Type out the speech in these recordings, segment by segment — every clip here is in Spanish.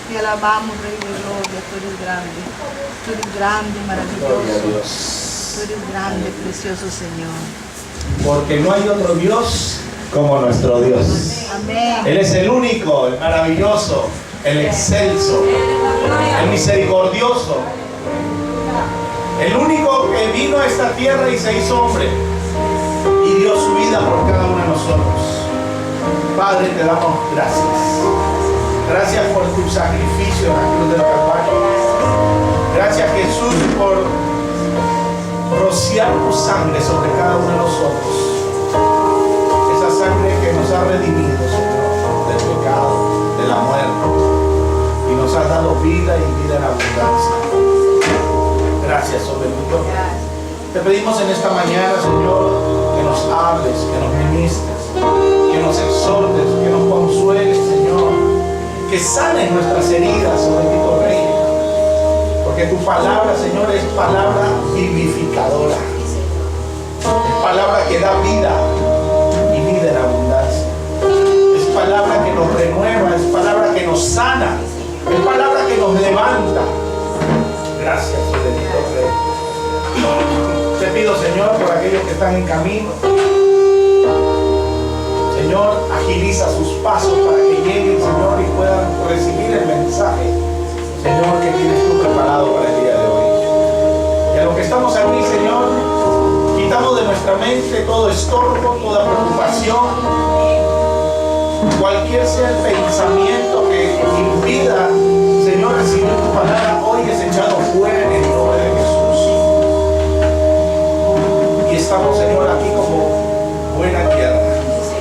Te alabamos, Rey de Gloria, tú eres grande, maravilloso, tú eres grande, precioso Señor. Porque no hay otro Dios como nuestro Dios. Amén. Él es el único, el maravilloso, el excelso, el misericordioso, el único que vino a esta tierra y se hizo hombre y dio su vida por cada uno de nosotros. Padre, te damos gracias. Gracias por tu sacrificio en la cruz del Calvario. Gracias, Jesús, por rociar tu sangre sobre cada uno de nosotros. Esa sangre que nos ha redimido, Señor, del pecado, de la muerte. Y nos ha dado vida y vida en abundancia. Gracias, oh bendito. Te pedimos en esta mañana, Señor, que nos hables, que nos ministres, que nos exhortes, que nos consueles, Señor. Que sanes nuestras heridas, oh bendito Rey. Porque tu palabra, Señor, es palabra vivificadora. Es palabra que da vida y vida en abundancia. Es palabra que nos renueva, es palabra que nos sana, es palabra que nos levanta. Gracias, oh bendito Rey. Te pido, Señor, por aquellos que están en camino. Señor, agiliza sus pasos para que lleguen, Señor, y puedan recibir el mensaje, Señor, que tienes tú preparado para el día de hoy. Y a los que estamos aquí, Señor, quitamos de nuestra mente todo estorbo, toda preocupación, cualquier sea el pensamiento que impida, Señor, recibir tu palabra, hoy es echado fuera en el nombre de Jesús. Y estamos, Señor, aquí como buena tierra,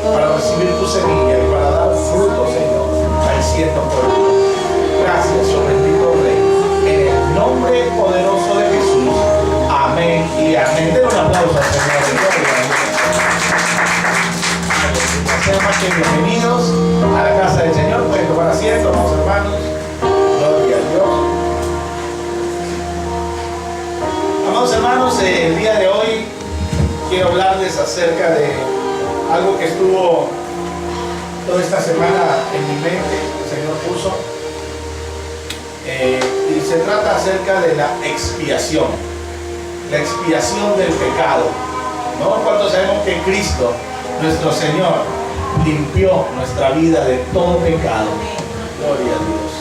para recibir tu semilla y para dar fruto, Señor, al 100%. Gracias, oh bendito Rey, en el nombre poderoso de Jesús. Amén y amén. Den un aplauso al Señor. Sean más que bienvenidos a la casa del Señor. Pueden tomar asiento, amados hermanos. Gloria a Dios. Amados hermanos, el día de hoy quiero hablarles acerca de algo que estuvo toda esta semana en mi mente, el Señor puso, y se trata acerca de la expiación del pecado, ¿no? ¿Cuántos sabemos que Cristo, nuestro Señor, limpió nuestra vida de todo pecado? Gloria a Dios.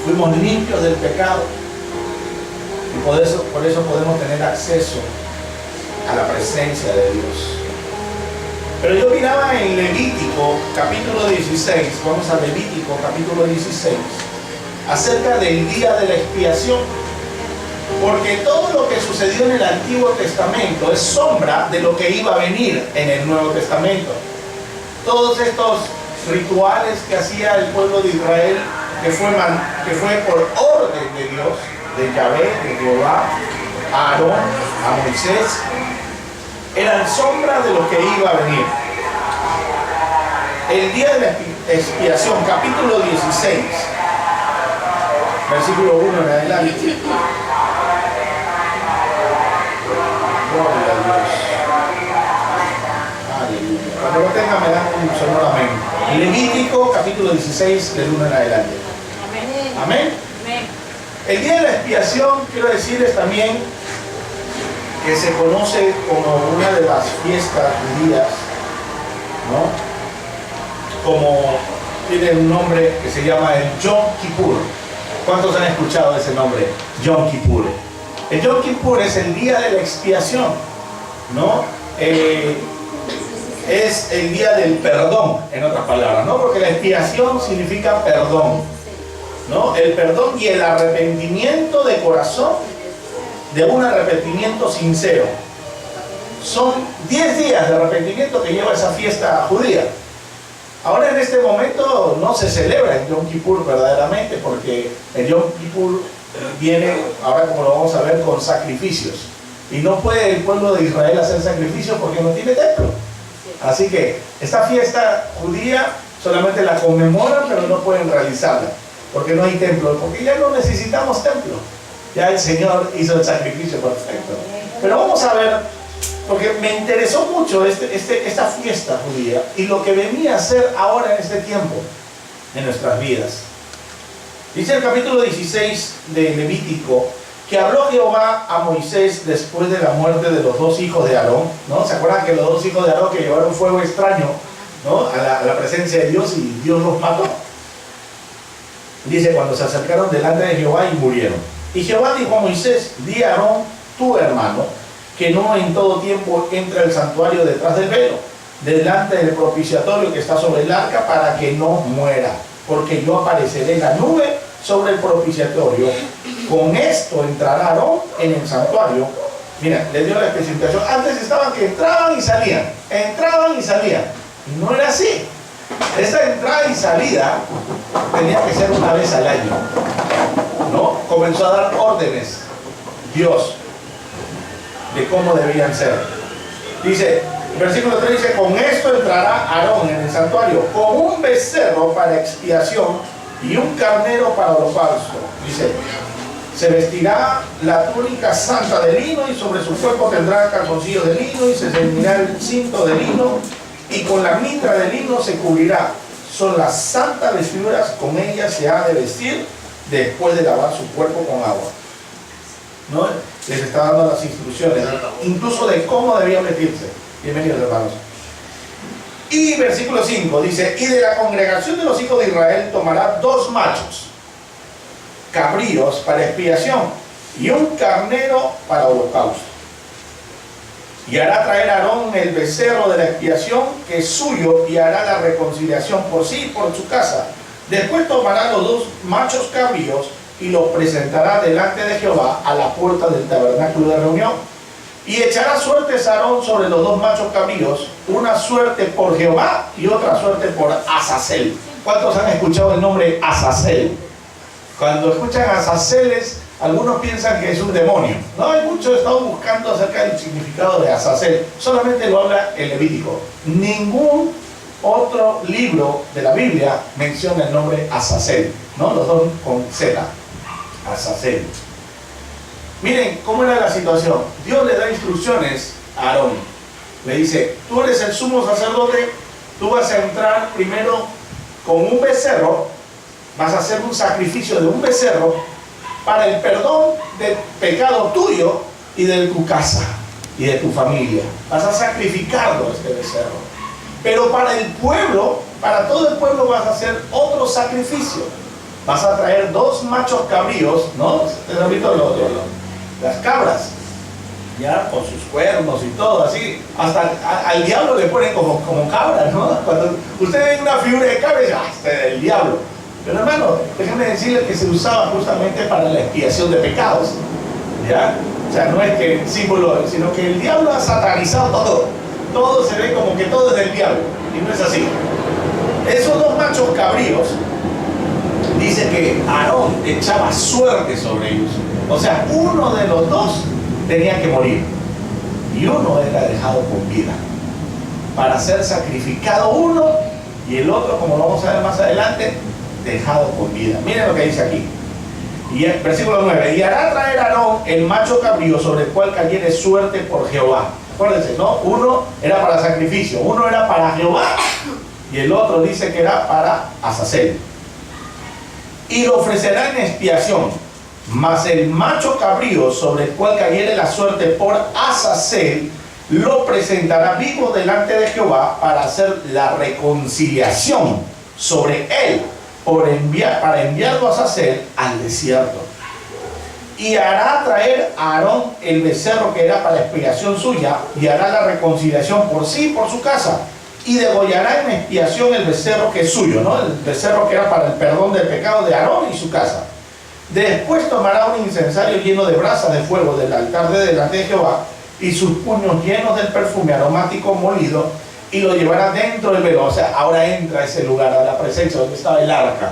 Fuimos limpios del pecado. Y por eso podemos tener acceso a la presencia de Dios. Pero yo miraba en Levítico capítulo 16, vamos a Levítico capítulo 16, acerca del día de la expiación. Porque todo lo que sucedió en el Antiguo Testamento es sombra de lo que iba a venir en el Nuevo Testamento. Todos estos rituales que hacía el pueblo de Israel, que fue por orden de Dios, de Yahvé, de Jehová, a Aarón, a Moisés, eran sombra de lo que iba a venir. El día de la expiación, capítulo 16, versículo 1 en adelante. Gloria a Dios. Aleluya. Cuando lo tenga me dan un sonoro amén. Levítico, capítulo 16, del 1 en adelante. Amén. El día de la expiación, quiero decirles también que se conoce como una de las fiestas judías, ¿no? Como tiene un nombre que se llama el Yom Kippur. ¿Cuántos han escuchado ese nombre? Yom Kippur. El Yom Kippur es el día de la expiación, ¿no? Es el día del perdón, en otras palabras, ¿no? Porque la expiación significa perdón, ¿no? El perdón y el arrepentimiento de corazón, de un arrepentimiento sincero. Son 10 días de arrepentimiento que lleva esa fiesta judía. Ahora en este momento no se celebra el Yom Kippur verdaderamente, porque el Yom Kippur viene, ahora como lo vamos a ver, con sacrificios. Y no puede el pueblo de Israel hacer sacrificios porque no tiene templo. Así que esta fiesta judía solamente la conmemoran, pero no pueden realizarla, porque no hay templo, porque ya no necesitamos templo. Ya el Señor hizo el sacrificio perfecto. Pero vamos a ver porque me interesó mucho esta fiesta judía y lo que venía a ser ahora en este tiempo, en nuestras vidas. Dice el capítulo 16 de Levítico que habló Jehová a Moisés después de la muerte de los dos hijos de Aarón, ¿no? ¿Se acuerdan que los dos hijos de Aarón que llevaron fuego extraño, ¿no? a la presencia de Dios y Dios los mató? Dice, cuando se acercaron delante de Jehová y murieron. Y Jehová dijo a Moisés, di a Aarón, tu hermano, que no en todo tiempo entre al santuario detrás del velo, delante del propiciatorio que está sobre el arca, para que no muera, porque yo apareceré en la nube sobre el propiciatorio. Con esto entrará Aarón en el santuario. Mira, le dio la especificación. Antes estaban que entraban y salían, y no era así. Esa entrada y salida tenía que ser una vez al año, ¿no? Comenzó a dar órdenes Dios de cómo debían ser. Dice, el versículo 3 dice, con esto entrará Aarón en el santuario, con un becerro para expiación y un carnero para holocausto. Dice, se vestirá la túnica santa de lino y sobre su cuerpo tendrá calzoncillos de lino y se ceñirá el cinto de lino y con la mitra de lino se cubrirá. Son las santas vestiduras, con ellas se ha de vestir después de lavar su cuerpo con agua. ¿No? Les está dando las instrucciones, incluso de cómo debían vestirse. Bienvenidos, hermanos. Y versículo 5 dice, y de la congregación de los hijos de Israel tomará 2 machos cabríos para expiación y un carnero para holocausto. Y hará traer a Aarón el becerro de la expiación que es suyo y hará la reconciliación por sí y por su casa. Después tomará los 2 machos cabríos y los presentará delante de Jehová a la puerta del tabernáculo de reunión. Y echará suertes a Aarón sobre los 2 machos cabríos, una suerte por Jehová y otra suerte por Azazel. ¿Cuántos han escuchado el nombre Azazel? Cuando escuchan Azazeles, algunos piensan que es un demonio. No, hay muchos están buscando acerca del significado de Azazel. Solamente lo habla el Levítico. Ningún otro libro de la Biblia menciona el nombre Azazel, ¿no? Los dos con Z. Azazel. Miren cómo era la situación. Dios le da instrucciones a Aarón. Le dice, tú eres el sumo sacerdote, tú vas a entrar primero con un becerro, vas a hacer un sacrificio de un becerro para el perdón del pecado tuyo y de tu casa y de tu familia. Vas a sacrificarlo, este becerro. Pero para el pueblo, para todo el pueblo vas a hacer otro sacrificio. Vas a traer 2 machos cabríos, ¿no? ¿Ustedes han visto las cabras? Ya, con sus cuernos y todo, así. Hasta al diablo le ponen como cabra, ¿no? Cuando usted ve una figura de cabra, dice, este es el diablo. Pero hermano, déjenme decirles que se usaba justamente para la expiación de pecados. ¿Ya? O sea, no es que el símbolo, sino que el diablo ha satanizado todo. Todo se ve como que todo es del diablo. Y no es así. Esos 2 machos cabríos, dice que Aarón echaba suerte sobre ellos. O sea, uno de los 2 tenía que morir. Y uno era dejado con vida. Para ser sacrificado uno y el otro, como lo vamos a ver más adelante, dejado con vida. Miren lo que dice aquí. Y el versículo 9. Y hará traer a Aarón el macho cabrío sobre el cual cayere suerte por Jehová. Acuérdense, ¿no? Uno era para sacrificio, uno era para Jehová y el otro dice que era para Azazel. Y lo ofrecerá en expiación. Mas el macho cabrío sobre el cual cayere la suerte por Azazel lo presentará vivo delante de Jehová para hacer la reconciliación sobre él, para enviarlo a Azazel al desierto. Y hará traer a Aarón el becerro que era para expiación suya, y hará la reconciliación por sí y por su casa, y degollará en expiación el becerro que es suyo, ¿no? El becerro que era para el perdón del pecado de Aarón y su casa. Después tomará un incensario lleno de brasas de fuego del altar de delante de Jehová, y sus puños llenos del perfume aromático molido, y lo llevará dentro del velo. O sea, ahora entra a ese lugar, a la presencia donde estaba el arca.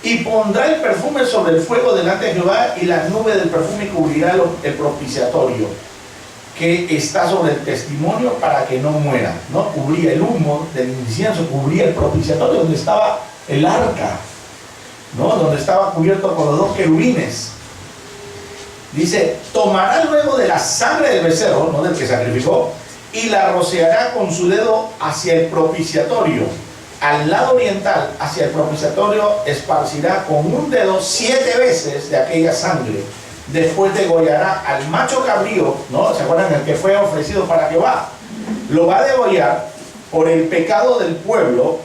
Y pondrá el perfume sobre el fuego delante de Jehová, y la nube del perfume cubrirá el propiciatorio que está sobre el testimonio para que no muera, ¿no? Cubría el humo del incienso, cubría el propiciatorio donde estaba el arca, ¿no? Donde estaba cubierto por los 2 querubines. Dice, tomará luego de la sangre del becerro, no del que sacrificó, y la rociará con su dedo hacia el propiciatorio. Al lado oriental, hacia el propiciatorio, esparcirá con un dedo 7 veces de aquella sangre. Después degollará al macho cabrío, ¿no? ¿Se acuerdan? El que fue ofrecido para Jehová. Lo va a degollar por el pecado del pueblo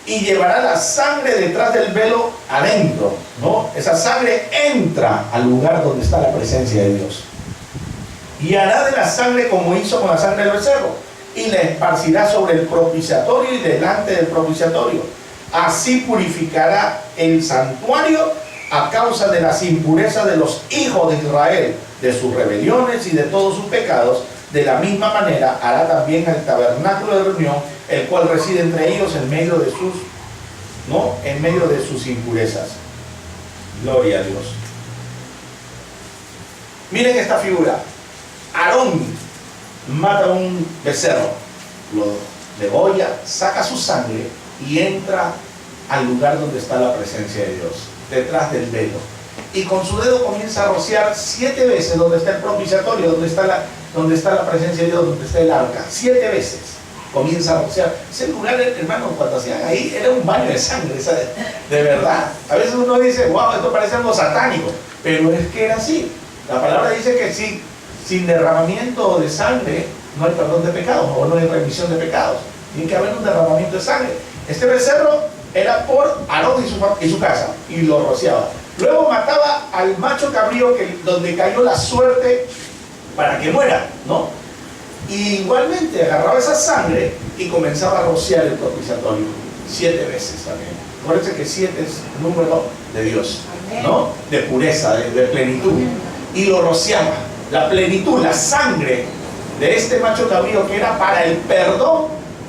y llevará la sangre detrás del velo adentro, ¿no? Esa sangre entra al lugar donde está la presencia de Dios. Y hará de la sangre como hizo con la sangre del becerro, y la esparcirá sobre el propiciatorio y delante del propiciatorio. Así purificará el santuario a causa de las impurezas de los hijos de Israel, de sus rebeliones y de todos sus pecados. De la misma manera hará también el tabernáculo de reunión, el cual reside entre ellos en medio de sus, ¿no? En medio de sus impurezas. Gloria a Dios. Miren esta figura. Aarón mata un becerro, lo degolla, saca su sangre y entra al lugar donde está la presencia de Dios, detrás del velo. Y con su dedo comienza a rociar 7 veces donde está el propiciatorio, donde está la presencia de Dios, donde está el arca. 7 veces comienza a rociar. Ese lugar, hermano, cuando hacían ahí, era un baño de sangre, ¿sabes? De verdad. A veces uno dice, wow, esto parece algo satánico, pero es que era así. La palabra dice que sí, sin derramamiento de sangre no hay perdón de pecados, o no hay remisión de pecados. Tiene que haber un derramamiento de sangre. Este becerro era por Aarón y su casa, y lo rociaba. Luego mataba al macho cabrío donde cayó la suerte para que muera, ¿no? Y igualmente agarraba esa sangre y comenzaba a rociar el propiciatorio 7 veces también. Acuérdense que 7 es el número de Dios, ¿no? De pureza, de plenitud. Y lo rociaba. La plenitud, la sangre de este macho cabrío que era para el perdón,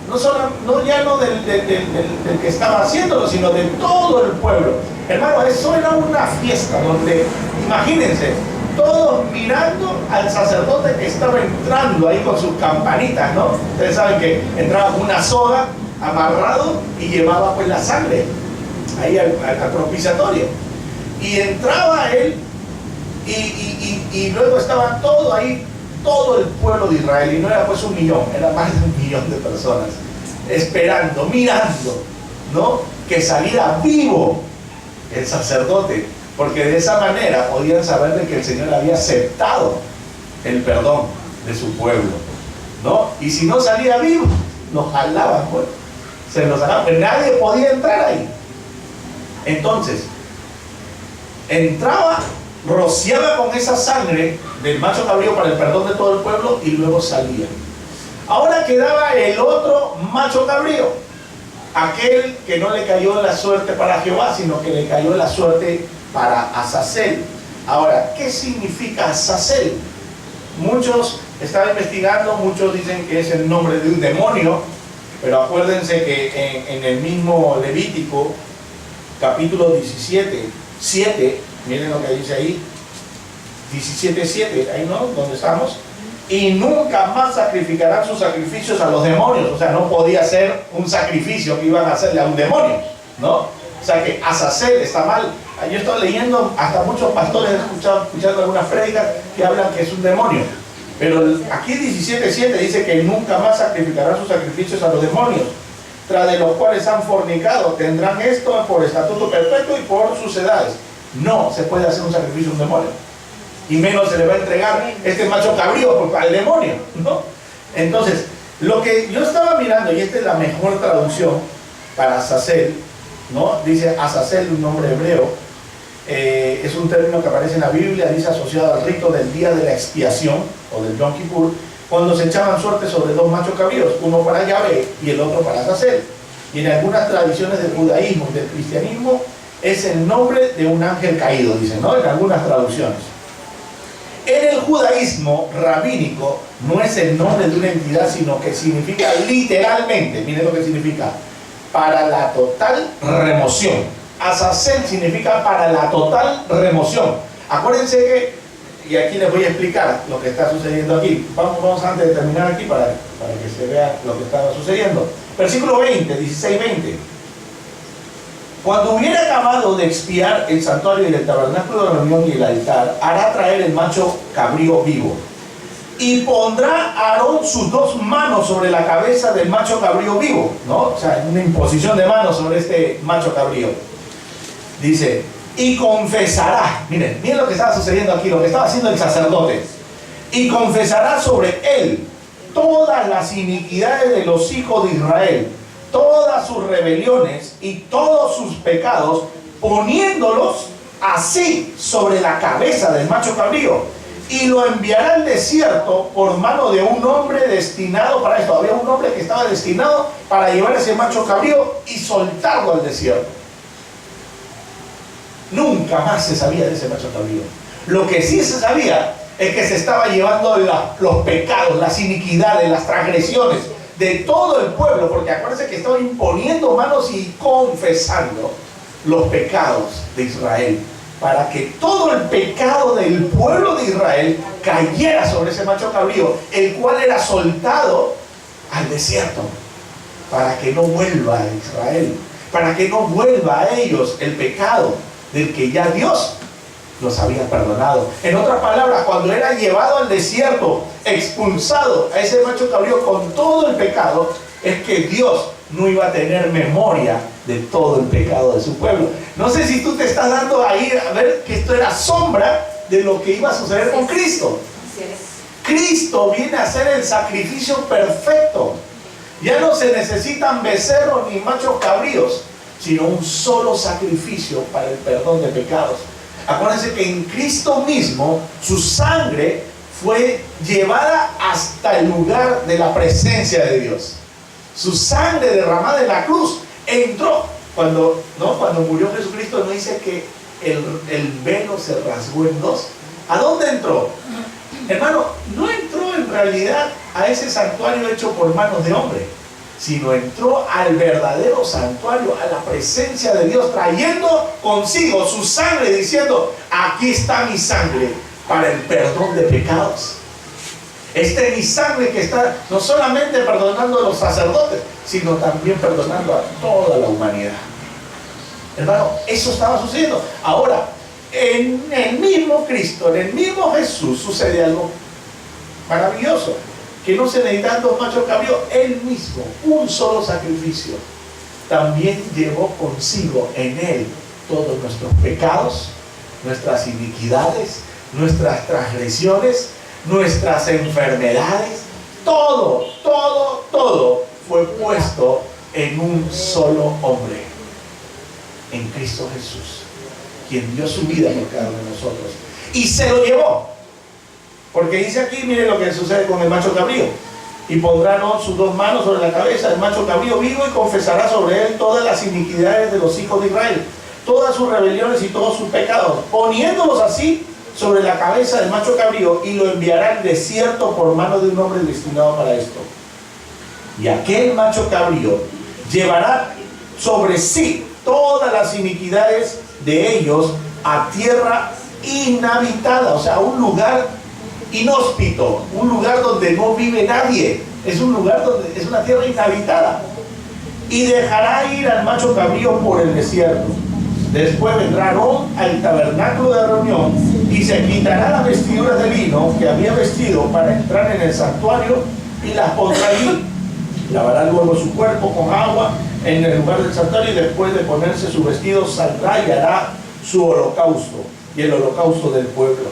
no del que estaba haciéndolo, sino de todo el pueblo. Hermano, eso era una fiesta donde, imagínense, todos mirando al sacerdote que estaba entrando ahí con sus campanitas, ¿no? Ustedes saben que entraba con una soga amarrado y llevaba pues la sangre ahí al propiciatorio. Y entraba él y luego estaba todo ahí, todo el pueblo de Israel, y no era pues 1 millón, era más de 1 millón de personas, esperando, mirando, ¿no? Que saliera vivo el sacerdote, porque de esa manera podían saber de que el Señor había aceptado el perdón de su pueblo, ¿no? Y si no salía vivo, nos jalaban, pues, se nos jalaban, pero nadie podía entrar ahí. Entonces, entraba, rociaba con esa sangre del macho cabrío para el perdón de todo el pueblo y luego salía. Ahora quedaba el otro macho cabrío, aquel que no le cayó la suerte para Jehová, sino que le cayó la suerte para Azazel. Ahora, ¿qué significa Azazel? Muchos están investigando, muchos dicen que es el nombre de un demonio, pero acuérdense que en el mismo Levítico, capítulo 17, 7, miren lo que dice ahí, 17:7, ahí no, donde estamos, y nunca más sacrificarán sus sacrificios a los demonios. O sea, no podía ser un sacrificio que iban a hacerle a un demonio, ¿no? O sea que Azazel está mal. Yo estoy leyendo, hasta muchos pastores escuchando algunas prédicas que hablan que es un demonio, pero aquí 17:7 dice que nunca más sacrificarán sus sacrificios a los demonios, tras de los cuales han fornicado, tendrán esto por estatuto perpetuo y por sus edades. No se puede hacer un sacrificio a un demonio, y menos se le va a entregar este macho cabrío al demonio, ¿no? Entonces, lo que yo estaba mirando, y esta es la mejor traducción para Azazel, ¿no? Dice Azazel, un nombre hebreo, es un término que aparece en la Biblia, dice asociado al rito del día de la expiación, o del Yom Kippur, cuando se echaban suerte sobre 2 machos cabríos, uno para Yahvé y el otro para Azazel. Y en algunas tradiciones del judaísmo y del cristianismo es el nombre de un ángel caído, dicen, ¿no? En algunas traducciones. En el judaísmo rabínico no es el nombre de una entidad, sino que significa literalmente, miren lo que significa, para la total remoción. Azazel significa para la total remoción. Acuérdense que, y aquí les voy a explicar lo que está sucediendo aquí. Vamos antes de terminar aquí para que se vea lo que estaba sucediendo. Versículo 20, 16-20. Cuando hubiera acabado de expiar el santuario y el tabernáculo de reunión y el altar, hará traer el macho cabrío vivo. Y pondrá Aarón sus 2 manos sobre la cabeza del macho cabrío vivo, ¿no? O sea, una imposición de manos sobre este macho cabrío. Dice, y confesará, miren lo que estaba sucediendo aquí, lo que estaba haciendo el sacerdote. Y confesará sobre él todas las iniquidades de los hijos de Israel, todas sus rebeliones y todos sus pecados, poniéndolos así sobre la cabeza del macho cabrío. Y lo enviará al desierto por mano de un hombre destinado para esto. Había un hombre que estaba destinado para llevar ese macho cabrío y soltarlo al desierto. Nunca más se sabía de ese macho cabrío. Lo que sí se sabía es que se estaba llevando los pecados, las iniquidades, las transgresiones de todo el pueblo, porque acuérdense que estaba imponiendo manos y confesando los pecados de Israel, para que todo el pecado del pueblo de Israel cayera sobre ese macho cabrío, el cual era soltado al desierto, para que no vuelva a Israel, para que no vuelva a ellos el pecado del que ya Dios los había perdonado. En otras palabras, cuando era llevado al desierto, expulsado a ese macho cabrío con todo el pecado, es que Dios no iba a tener memoria de todo el pecado de su pueblo. No sé si tú te estás dando ahí a ver que esto era sombra de lo que iba a suceder con Cristo. Cristo viene a ser el sacrificio perfecto. Ya no se necesitan becerros ni machos cabríos, sino un solo sacrificio para el perdón de pecados. Acuérdense que en Cristo mismo su sangre fue llevada hasta el lugar de la presencia de Dios. Su sangre derramada en la cruz entró. Cuando murió Jesucristo, no dice que el velo se rasgó en 2. ¿A dónde entró? Hermano, no entró en realidad a ese santuario hecho por manos de hombre, sino entró al verdadero santuario, a la presencia de Dios, trayendo consigo su sangre, diciendo: aquí está mi sangre para el perdón de pecados. Esta es mi sangre que está no solamente perdonando a los sacerdotes, sino también perdonando a toda la humanidad. Hermano, eso estaba sucediendo. Ahora, en el mismo Cristo, en el mismo Jesús, sucede algo maravilloso, que no se necesitan 2 machos cabríos. Él mismo, un solo sacrificio, también llevó consigo en él todos nuestros pecados, nuestras iniquidades, nuestras transgresiones, nuestras enfermedades. Todo fue puesto en un solo hombre, en Cristo Jesús, quien dio su vida por cada uno de nosotros y se lo llevó. Porque dice aquí, mire lo que sucede con el macho cabrío: y pondrán sus 2 manos sobre la cabeza del macho cabrío vivo y confesará sobre él todas las iniquidades de los hijos de Israel, todas sus rebeliones y todos sus pecados, poniéndolos así sobre la cabeza del macho cabrío, y lo enviará al desierto por mano de un hombre destinado para esto. Y aquel macho cabrío llevará sobre sí todas las iniquidades de ellos a tierra inhabitada, o sea, a un lugar inhóspito, un lugar donde no vive nadie. Es un lugar donde es una tierra inhabitada. Y dejará ir al macho cabrío por el desierto. Después vendrá Aarón al tabernáculo de reunión y se quitará las vestiduras de lino que había vestido para entrar en el santuario y las pondrá allí. Lavará luego su cuerpo con agua en el lugar del santuario, y después de ponerse su vestido saldrá y hará su holocausto y el holocausto del pueblo,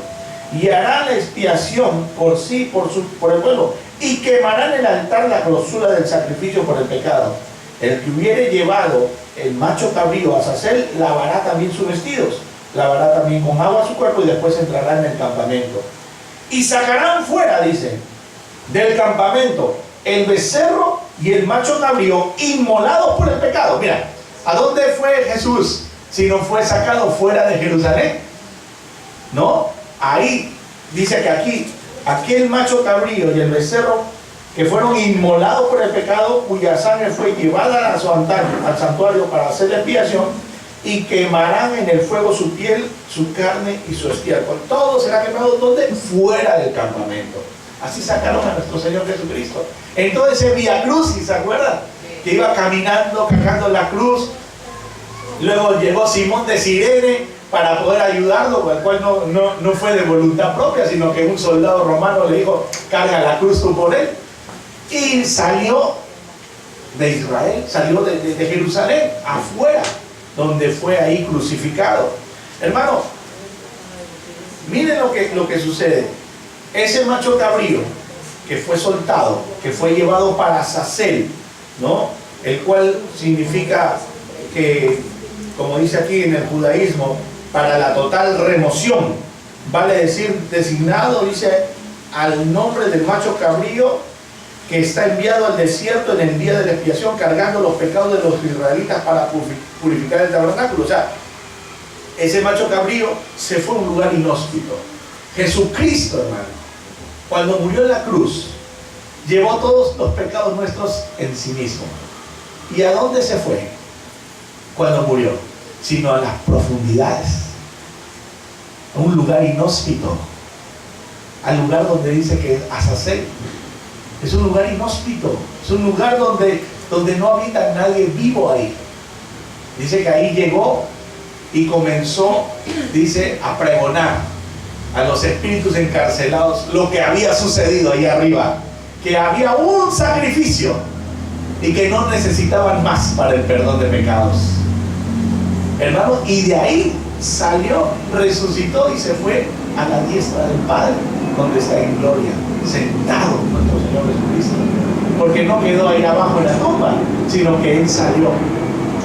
y hará la expiación por sí, por el pueblo, y quemará en el altar la grosura del sacrificio por el pecado. El que hubiere llevado el macho cabrío a Azazel lavará también sus vestidos, lavará también con agua su cuerpo, y después entrará en el campamento. Y sacarán fuera, dice, del campamento el becerro y el macho cabrío inmolados por el pecado. Mira, ¿a dónde fue Jesús si no fue sacado fuera de Jerusalén? No, ahí dice que aquí, aquel macho cabrío y el becerro que fueron inmolados por el pecado, cuya sangre fue llevada a su altar, al santuario, para hacer la expiación, y quemarán en el fuego su piel, su carne y su estiércol. Todo será quemado, ¿dónde? Fuera del campamento. Así sacaron a nuestro Señor Jesucristo. Entonces ese Vía Crucis, ¿se acuerdan? Que iba caminando, cargando la cruz. Luego llegó Simón de Cirene para poder ayudarlo, el cual no fue de voluntad propia, sino que un soldado romano le dijo, carga la cruz tú por él. Y salió de Israel, salió de Jerusalén, afuera, donde fue ahí crucificado. Hermano, miren lo que sucede. Ese macho cabrío que fue soltado, que fue llevado para Azazel, ¿no? El cual significa que, como dice aquí en el judaísmo, para la total remoción, vale decir designado, dice, al nombre del macho cabrío que está enviado al desierto en el día de la expiación, cargando los pecados de los israelitas para purificar el tabernáculo. O sea, ese macho cabrío se fue a un lugar inhóspito. Jesucristo, hermano, cuando murió en la cruz, llevó todos los pecados nuestros en sí mismo. ¿Y a dónde se fue cuando murió? Sino a las profundidades, a un lugar inhóspito, al lugar donde dice que es Azazel. Es un lugar inhóspito, es un lugar donde no habita nadie vivo ahí. Dice que ahí llegó y comenzó, dice, a pregonar a los espíritus encarcelados lo que había sucedido ahí arriba, que había un sacrificio y que no necesitaban más para el perdón de pecados. Hermano, y de ahí salió, resucitó y se fue a la diestra del Padre, donde está en gloria, sentado nuestro Señor Jesucristo. Porque no quedó ahí abajo en la tumba, sino que Él salió,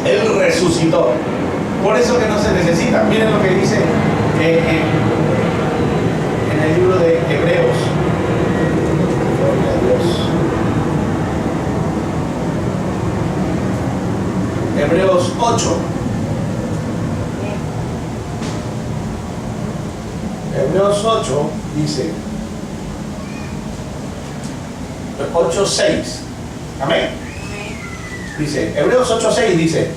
Él resucitó. Por eso que no se necesita. Miren lo que dice en el libro de Hebreos. Gloria a Dios. Hebreos 8. Hebreos 8 dice, 8:6. Amén. Dice, Hebreos 8:6 dice,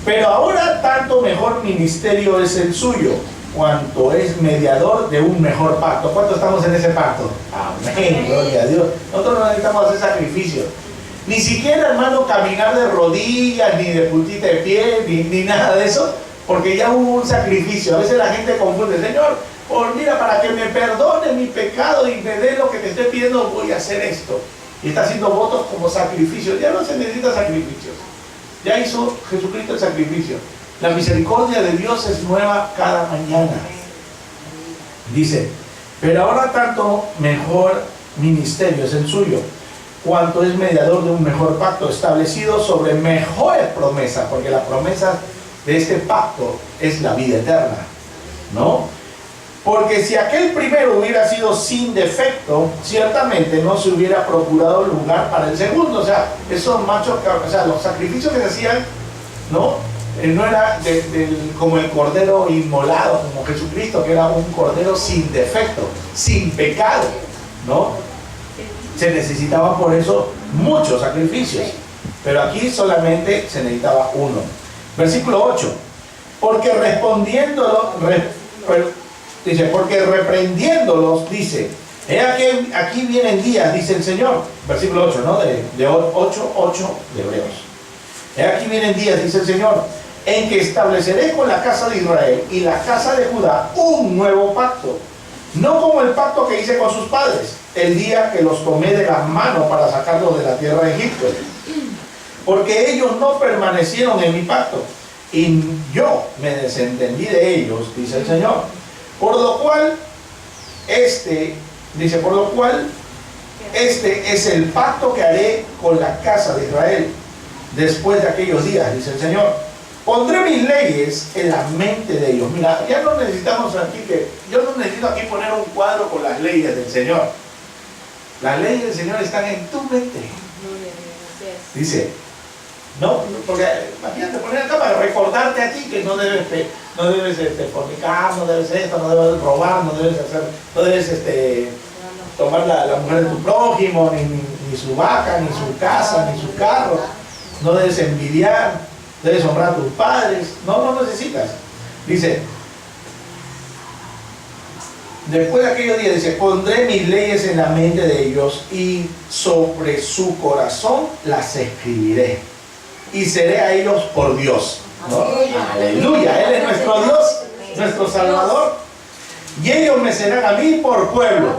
pero ahora tanto mejor ministerio es el suyo, cuanto es mediador de un mejor pacto. ¿Cuánto estamos en ese pacto? Amén, gloria a Dios. Nosotros no necesitamos hacer sacrificio. Ni siquiera, hermano, caminar de rodillas, ni de puntita de pie, ni nada de eso, porque ya hubo un sacrificio. A veces la gente confunde, Señor, mira, para que me perdone mi pecado y me dé lo que te estoy pidiendo, voy a hacer esto. Y está haciendo votos como sacrificios. Ya no se necesita sacrificios. Ya hizo Jesucristo el sacrificio. La misericordia de Dios es nueva cada mañana. Dice, pero ahora tanto mejor ministerio es el suyo, cuanto es mediador de un mejor pacto, establecido sobre mejores promesas, porque la promesa de este pacto es la vida eterna, ¿no? Porque si aquel primero hubiera sido sin defecto, ciertamente no se hubiera procurado lugar para el segundo. O sea, esos machos, o sea, los sacrificios que se hacían, ¿no? No era como el cordero inmolado, como Jesucristo, que era un cordero sin defecto, sin pecado, ¿no? Se necesitaban por eso muchos sacrificios, pero aquí solamente se necesitaba uno. Versículo 8, porque dice, porque reprendiéndolos, dice, he aquí vienen días, dice el Señor, versículo 8, ¿no? De 8 de Hebreos. He aquí vienen días, dice el Señor, en que estableceré con la casa de Israel y la casa de Judá un nuevo pacto, no como el pacto que hice con sus padres, el día que los tomé de las manos para sacarlos de la tierra de Egipto, porque ellos no permanecieron en mi pacto, y yo me desentendí de ellos, dice el Señor. Por lo cual, este es el pacto que haré con la casa de Israel después de aquellos días, dice el Señor. Pondré mis leyes en la mente de ellos. Mira, ya no necesitamos aquí yo no necesito aquí poner un cuadro con las leyes del Señor. Las leyes del Señor están en tu mente. Dice, no, porque imagínate poner acá para recordarte a ti que no debes fornicar, no debes esto, no debes robar, no debes tomar la mujer de tu prójimo, ni su vaca, ni su casa, ni su carro, no debes envidiar, debes honrar a tus padres. No necesitas. Dice, después de aquellos días, dice, pondré mis leyes en la mente de ellos y sobre su corazón las escribiré y seré a ellos por Dios ¿no? Aleluya, Él es nuestro Dios, nuestro Salvador. Y ellos me serán a mí por pueblo.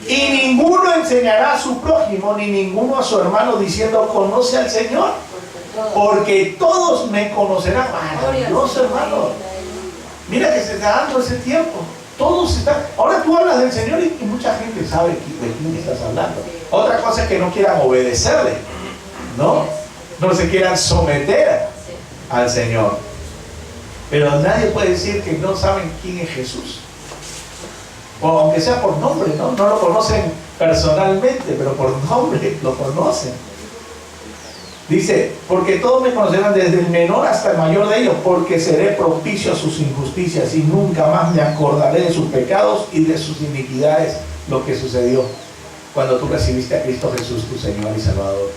Y ninguno enseñará a su prójimo, ni ninguno a su hermano, diciendo, conoce al Señor. Porque todos me conocerán. Maravilloso, hermano. Mira que se está dando ese tiempo. Todos están. Ahora tú hablas del Señor y mucha gente sabe de quién estás hablando. Otra cosa es que no quieran obedecerle, ¿no? No se quieran someter al Señor. Pero nadie puede decir que no saben quién es Jesús. O aunque sea por nombre, ¿no? No lo conocen personalmente, pero por nombre lo conocen. Dice, porque todos me conocerán desde el menor hasta el mayor de ellos, porque seré propicio a sus injusticias y nunca más me acordaré de sus pecados y de sus iniquidades, lo que sucedió cuando tú recibiste a Cristo Jesús, tu Señor y Salvador.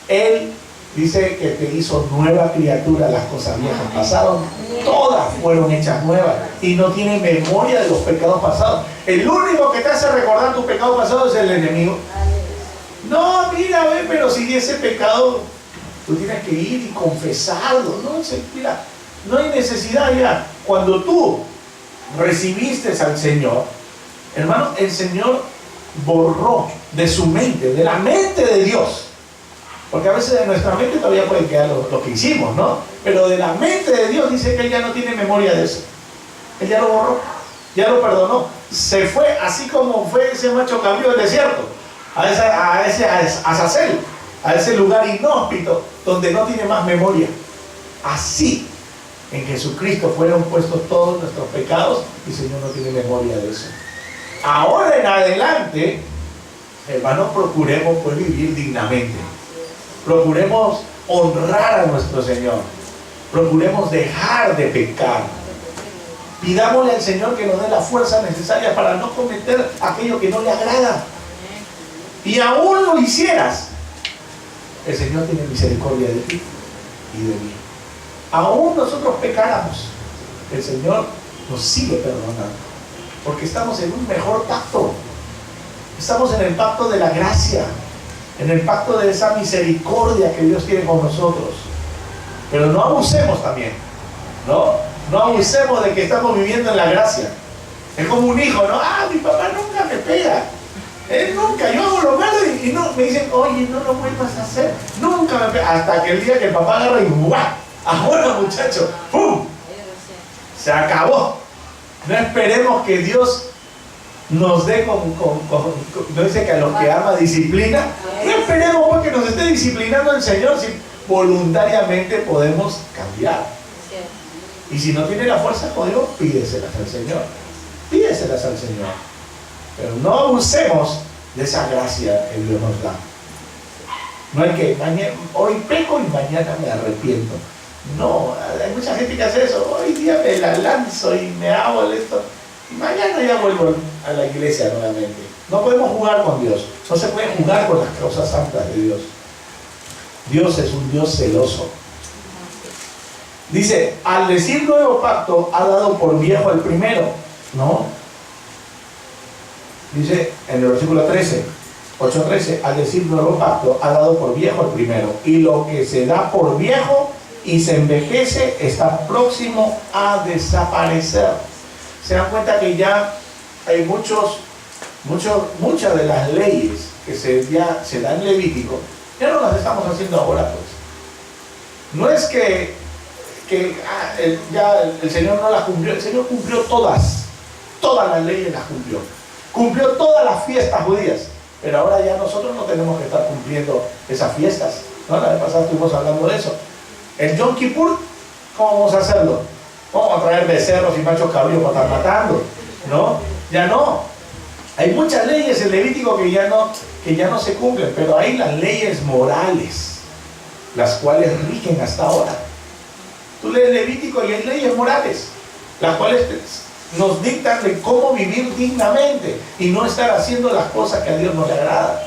Él dice que te hizo nueva criatura, las cosas viejas pasaron, todas fueron hechas nuevas y no tiene memoria de los pecados pasados. El único que te hace recordar tu pecado pasado es el enemigo. No, mira, ve, pero si ese pecado tú tienes que ir y confesarlo, ¿no? Mira, no hay necesidad ya. Cuando tú recibiste al Señor, hermano, el Señor borró de su mente, de la mente de Dios, porque a veces de nuestra mente todavía puede quedar lo que hicimos, ¿no? Pero de la mente de Dios dice que Él ya no tiene memoria de eso. Él ya lo borró, ya lo perdonó. Se fue así como fue ese macho cabrío del desierto, a Azazel, a ese lugar inhóspito donde no tiene más memoria. Así en Jesucristo fueron puestos todos nuestros pecados y el Señor no tiene memoria de eso. Ahora en adelante, hermanos, procuremos pues vivir dignamente. Procuremos honrar a nuestro Señor. Procuremos dejar de pecar. Pidámosle al Señor que nos dé la fuerza necesaria para no cometer aquello que no le agrada. Y aún lo hicieras, el Señor tiene misericordia de ti y de mí. Aún nosotros pecáramos, el Señor nos sigue perdonando, porque estamos en un mejor pacto. Estamos en el pacto de la gracia, en el pacto de esa misericordia que Dios tiene con nosotros. Pero no abusemos también, no abusemos de que estamos viviendo en la gracia. Es como un hijo, ¿no? Mi papá nunca me pega. Él nunca, yo hago lo malo y no, me dicen, oye, no lo vuelvas a hacer. Nunca me pega. Hasta que el día que el papá agarra y ¡guau! Ahora, muchacho, ¡pum! Se acabó. No esperemos que Dios nos dé no dice que a los que ama disciplina. No esperemos porque nos esté disciplinando el Señor, si voluntariamente podemos cambiar. Y si no tiene la fuerza, podemos pídeselas al Señor. Pídeselas al Señor. Pero no abusemos de esa gracia que Dios nos da. No hay que, hoy peco y mañana me arrepiento. No, hay mucha gente que hace eso. Hoy día me la lanzo y me hago esto. Y mañana ya vuelvo a la iglesia nuevamente. No podemos jugar con Dios. No se puede jugar con las cosas santas de Dios. Dios es un Dios celoso. Dice, al decir nuevo pacto, ha dado por viejo el primero, ¿no? Dice en el versículo 13, 8:13, al decir nuevo pacto, ha dado por viejo el primero. Y lo que se da por viejo y se envejece está próximo a desaparecer. Se dan cuenta que ya hay muchas de las leyes que se dan en Levítico, ya no las estamos haciendo ahora, pues. No es que ya el Señor no las cumplió, el Señor cumplió todas las leyes las cumplió. Cumplió todas las fiestas judías, pero ahora ya nosotros no tenemos que estar cumpliendo esas fiestas, ¿no? La vez pasada estuvimos hablando de eso. El Yom Kippur, ¿cómo vamos a hacerlo? Vamos a traer becerros y machos cabríos para estar matando, ¿no? Ya no. Hay muchas leyes en Levítico que ya no se cumplen, pero hay las leyes morales, las cuales rigen hasta ahora. Tú lees Levítico y hay leyes morales, las cuales nos dictan de cómo vivir dignamente y no estar haciendo las cosas que a Dios no le agrada.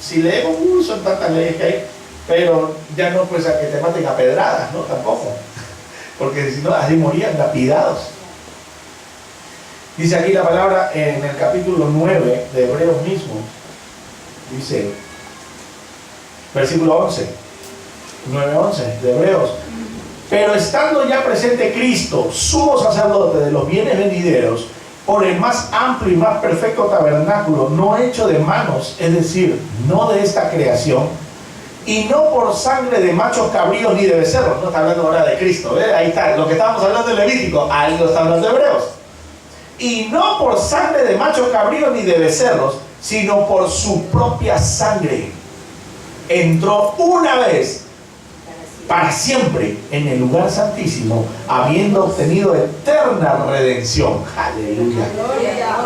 Si leemos, son tantas leyes que hay, pero ya no pues a que te maten a pedradas, ¿no? Tampoco, porque si no, así morían lapidados. Dice aquí la palabra en el capítulo 9 de Hebreos mismo, dice, versículo 11, 9:11 de Hebreos. Pero estando ya presente Cristo, sumo sacerdote de los bienes venideros, por el más amplio y más perfecto tabernáculo, no hecho de manos, es decir, no de esta creación, y no por sangre de machos cabríos ni de becerros. No está hablando ahora de Cristo, ¿eh? Ahí está, lo que estábamos hablando de Levítico, ahí lo está hablando de Hebreos. Y no por sangre de machos cabríos ni de becerros, sino por su propia sangre. Entró una vez para siempre en el lugar santísimo, habiendo obtenido eterna redención. Aleluya.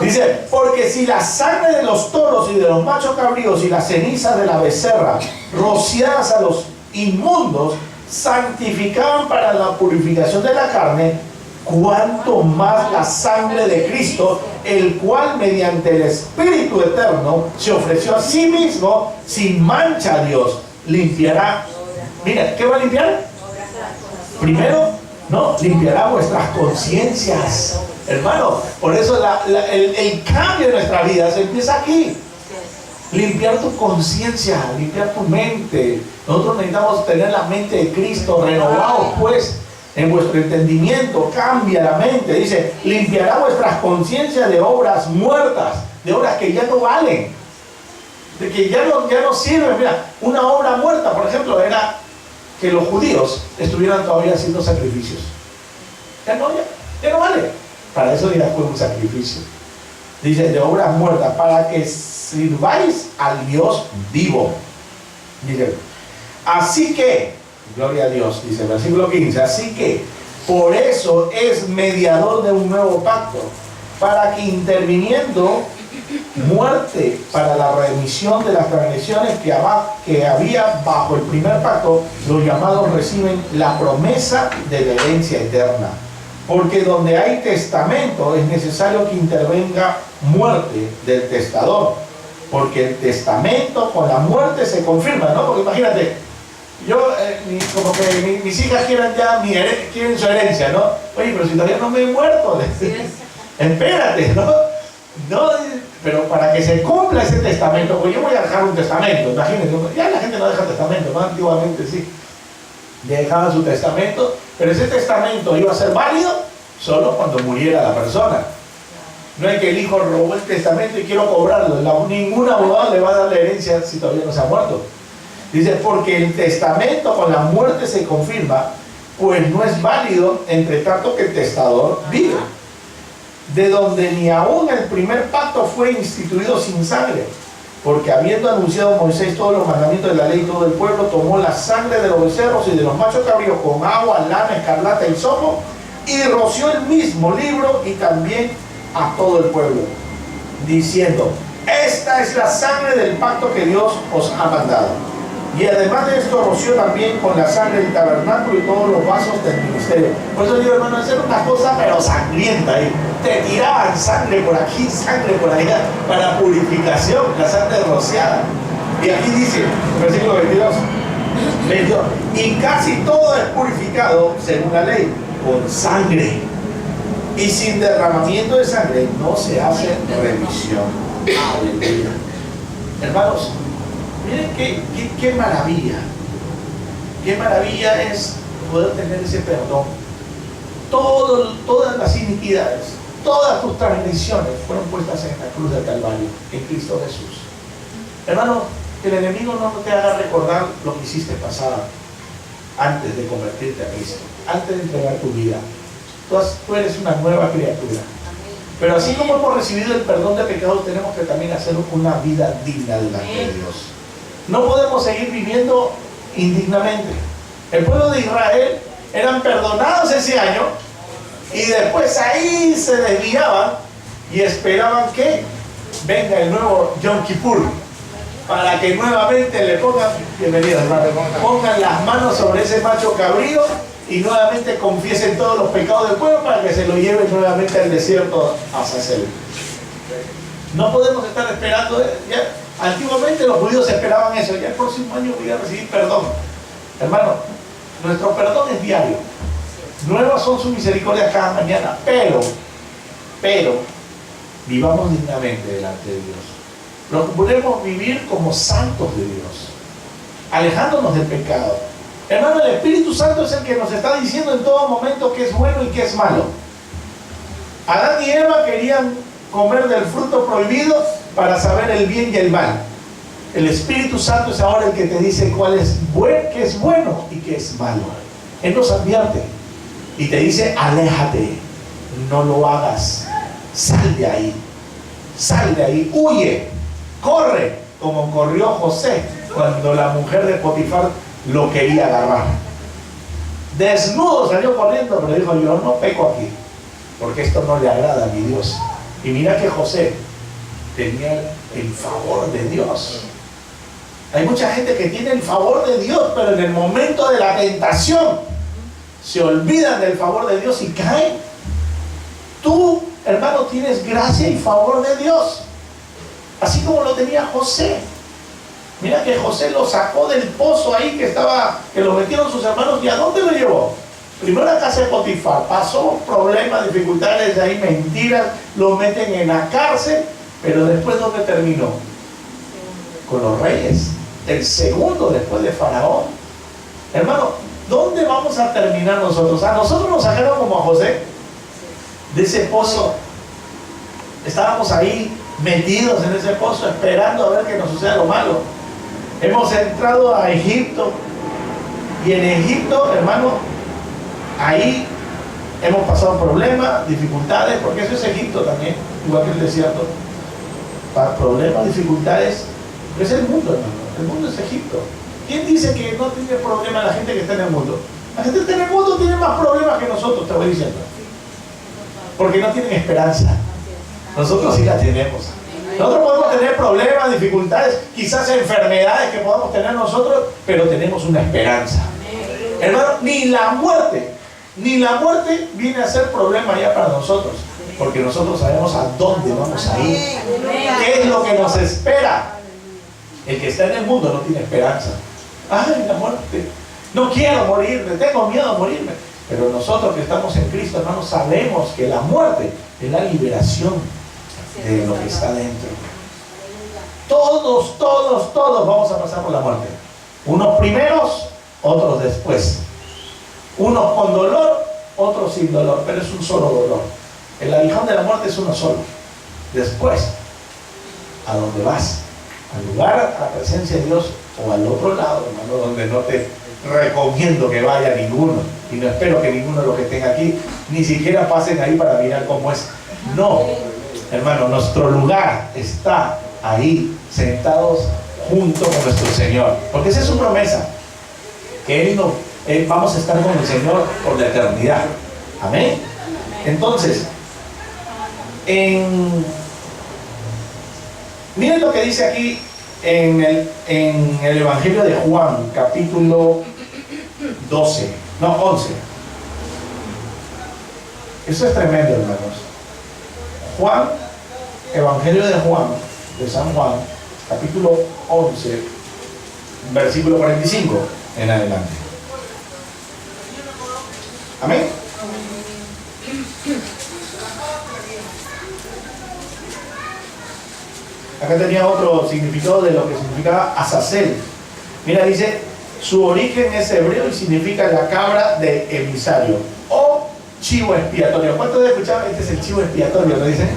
Dice, porque si la sangre de los toros y de los machos cabríos y las cenizas de la becerra, rociadas a los inmundos, santificaban para la purificación de la carne, cuanto más la sangre de Cristo, el cual mediante el Espíritu eterno se ofreció a sí mismo sin mancha a Dios, limpiará. Mira, ¿qué va a limpiar? Primero, no, limpiará vuestras conciencias. Hermano, por eso el cambio de nuestra vida se empieza aquí. Limpiar tu conciencia, limpiar tu mente. Nosotros necesitamos tener la mente de Cristo, renovados pues en vuestro entendimiento. Cambia la mente, dice, limpiará vuestras conciencias de obras muertas, de obras que ya no valen, de que ya no sirven. Mira, una obra muerta, por ejemplo, era que los judíos estuvieran todavía haciendo sacrificios. Ya no vale. Para eso ya fue un sacrificio. Dice, de obras muertas, para que sirváis al Dios vivo. Dice, así que, gloria a Dios, dice el versículo 15, así que, por eso es mediador de un nuevo pacto, para que interviniendo muerte para la remisión de las transgresiones que había bajo el primer pacto, los llamados reciben la promesa de la herencia eterna. Porque donde hay testamento es necesario que intervenga muerte del testador, porque el testamento con la muerte se confirma, ¿no? Porque imagínate, yo, como que mis hijas quieren su herencia, ¿no? Oye, pero si todavía no me he muerto, espérate, ¿no? No, pero para que se cumpla ese testamento, pues yo voy a dejar un testamento, imagínense, ya la gente no deja testamento, ¿no? Antiguamente sí, dejaban su testamento, pero ese testamento iba a ser válido solo cuando muriera la persona. No es que el hijo robó el testamento y quiero cobrarlo, ningún abogado le va a dar la herencia si todavía no se ha muerto. Dice, porque el testamento con la muerte se confirma, pues no es válido entre tanto que el testador vive, de donde ni aún el primer pacto fue instituido sin sangre, porque habiendo anunciado Moisés todos los mandamientos de la ley, todo el pueblo tomó la sangre de los becerros y de los machos cabríos con agua, lana, escarlata y hisopo, y roció el mismo libro y también a todo el pueblo, diciendo, esta es la sangre del pacto que Dios os ha mandado. Y además de esto roció también con la sangre del tabernáculo y todos los vasos del ministerio. Por eso digo, hermano, hacer una cosa pero sangrienta ahí. Te tiraban sangre por aquí, sangre por allá, para purificación, la sangre rociada. Y aquí dice, versículo 22, y casi todo es purificado según la ley, con sangre. Y sin derramamiento de sangre no se hace remisión. Aleluya. Hermanos, miren qué maravilla. Qué maravilla es poder tener ese perdón. Todas las iniquidades, todas tus transgresiones fueron puestas en la cruz del Calvario, en Cristo Jesús. Hermano, que el enemigo no te haga recordar lo que hiciste pasado antes de convertirte a Cristo, antes de entregar tu vida. Tú eres una nueva criatura. Pero así como hemos recibido el perdón de pecados, tenemos que también hacer una vida digna delante de Dios. No podemos seguir viviendo indignamente. El pueblo de Israel eran perdonados ese año y después ahí se desviaban y esperaban que venga el nuevo Yom Kippur para que nuevamente le pongan, bienvenido hermano, pongan las manos sobre ese macho cabrío y nuevamente confiesen todos los pecados del pueblo para que se lo lleven nuevamente al desierto a Hazael. No podemos estar esperando, ya, antiguamente los judíos esperaban eso, ya el próximo año voy a recibir perdón. Hermano, nuestro perdón es diario, nuevas son sus misericordias cada mañana, pero vivamos dignamente delante de Dios. Procuremos vivir como santos de Dios, alejándonos del pecado, Hermano, el Espíritu Santo es el que nos está diciendo en todo momento qué es bueno y qué es malo. Adán y Eva querían comer del fruto prohibido para saber el bien y el mal. El Espíritu Santo es ahora el que te dice qué es bueno y qué es malo. Él nos advierte y te dice: aléjate, no lo hagas, sal de ahí, huye, corre, como corrió José cuando la mujer de Potifar lo quería agarrar. Desnudo salió corriendo, pero dijo: yo no peco aquí, porque esto no le agrada a mi Dios. Y mira que José tenía el favor de Dios. Hay mucha gente que tiene el favor de Dios, pero en el momento de la tentación se olvidan del favor de Dios y caen. Tú, hermano, tienes gracia y favor de Dios, así como lo tenía José. Mira que José lo sacó del pozo ahí que lo metieron sus hermanos. ¿Y a dónde lo llevó? Primero a casa de Potifar, pasó problemas, dificultades, de ahí mentiras, lo meten en la cárcel, pero después ¿dónde terminó? Con los reyes, el segundo después de Faraón. Hermano, ¿dónde vamos a terminar nosotros? A nosotros nos sacaron como a José de ese pozo. Estábamos ahí metidos en ese pozo esperando a ver que nos suceda lo malo. Hemos entrado a Egipto y en Egipto, hermano, ahí hemos pasado problemas, dificultades, porque eso es Egipto también, igual que el desierto. Problemas, dificultades, es el mundo, hermano. El mundo es Egipto. ¿Quién dice que no tiene problemas la gente que está en el mundo? La gente que está en el mundo tiene más problemas que nosotros, te voy diciendo. Porque no tienen esperanza. Nosotros sí la tenemos. Nosotros podemos tener problemas, dificultades, quizás enfermedades que podamos tener nosotros, pero tenemos una esperanza. Hermano, ni la muerte viene a ser problema ya para nosotros, porque nosotros sabemos a dónde vamos a ir, qué es lo que nos espera. El que está en el mundo no tiene esperanza. Ay, la muerte, no quiero morirme, tengo miedo a morirme. Pero nosotros que estamos en Cristo, hermanos, sabemos que la muerte es la liberación de lo que está dentro. Todos vamos a pasar por la muerte. Unos primeros, otros después. Unos con dolor, otros sin dolor, pero es un solo dolor. El aguijón de la muerte es uno solo. Después, ¿a dónde vas? ¿Al lugar, a la presencia de Dios, o al otro lado, hermano, donde no te recomiendo que vaya ninguno? Y no espero que ninguno de los que estén aquí ni siquiera pasen ahí para mirar cómo es. No, hermano, nuestro lugar está ahí, sentados junto con nuestro Señor, porque esa es su promesa, que vamos a estar con el Señor por la eternidad. Amén. Entonces, miren lo que dice aquí en el Evangelio de Juan, capítulo 11. Eso es tremendo, hermanos. Evangelio de Juan, de San Juan, capítulo 11, versículo 45 en adelante. Amén. Acá tenía otro significado de lo que significaba Azazel. Mira, dice, su origen es hebreo y significa la cabra de emisario o chivo expiatorio. ¿Cuántos han escuchado? Este es el chivo expiatorio, ¿no dice?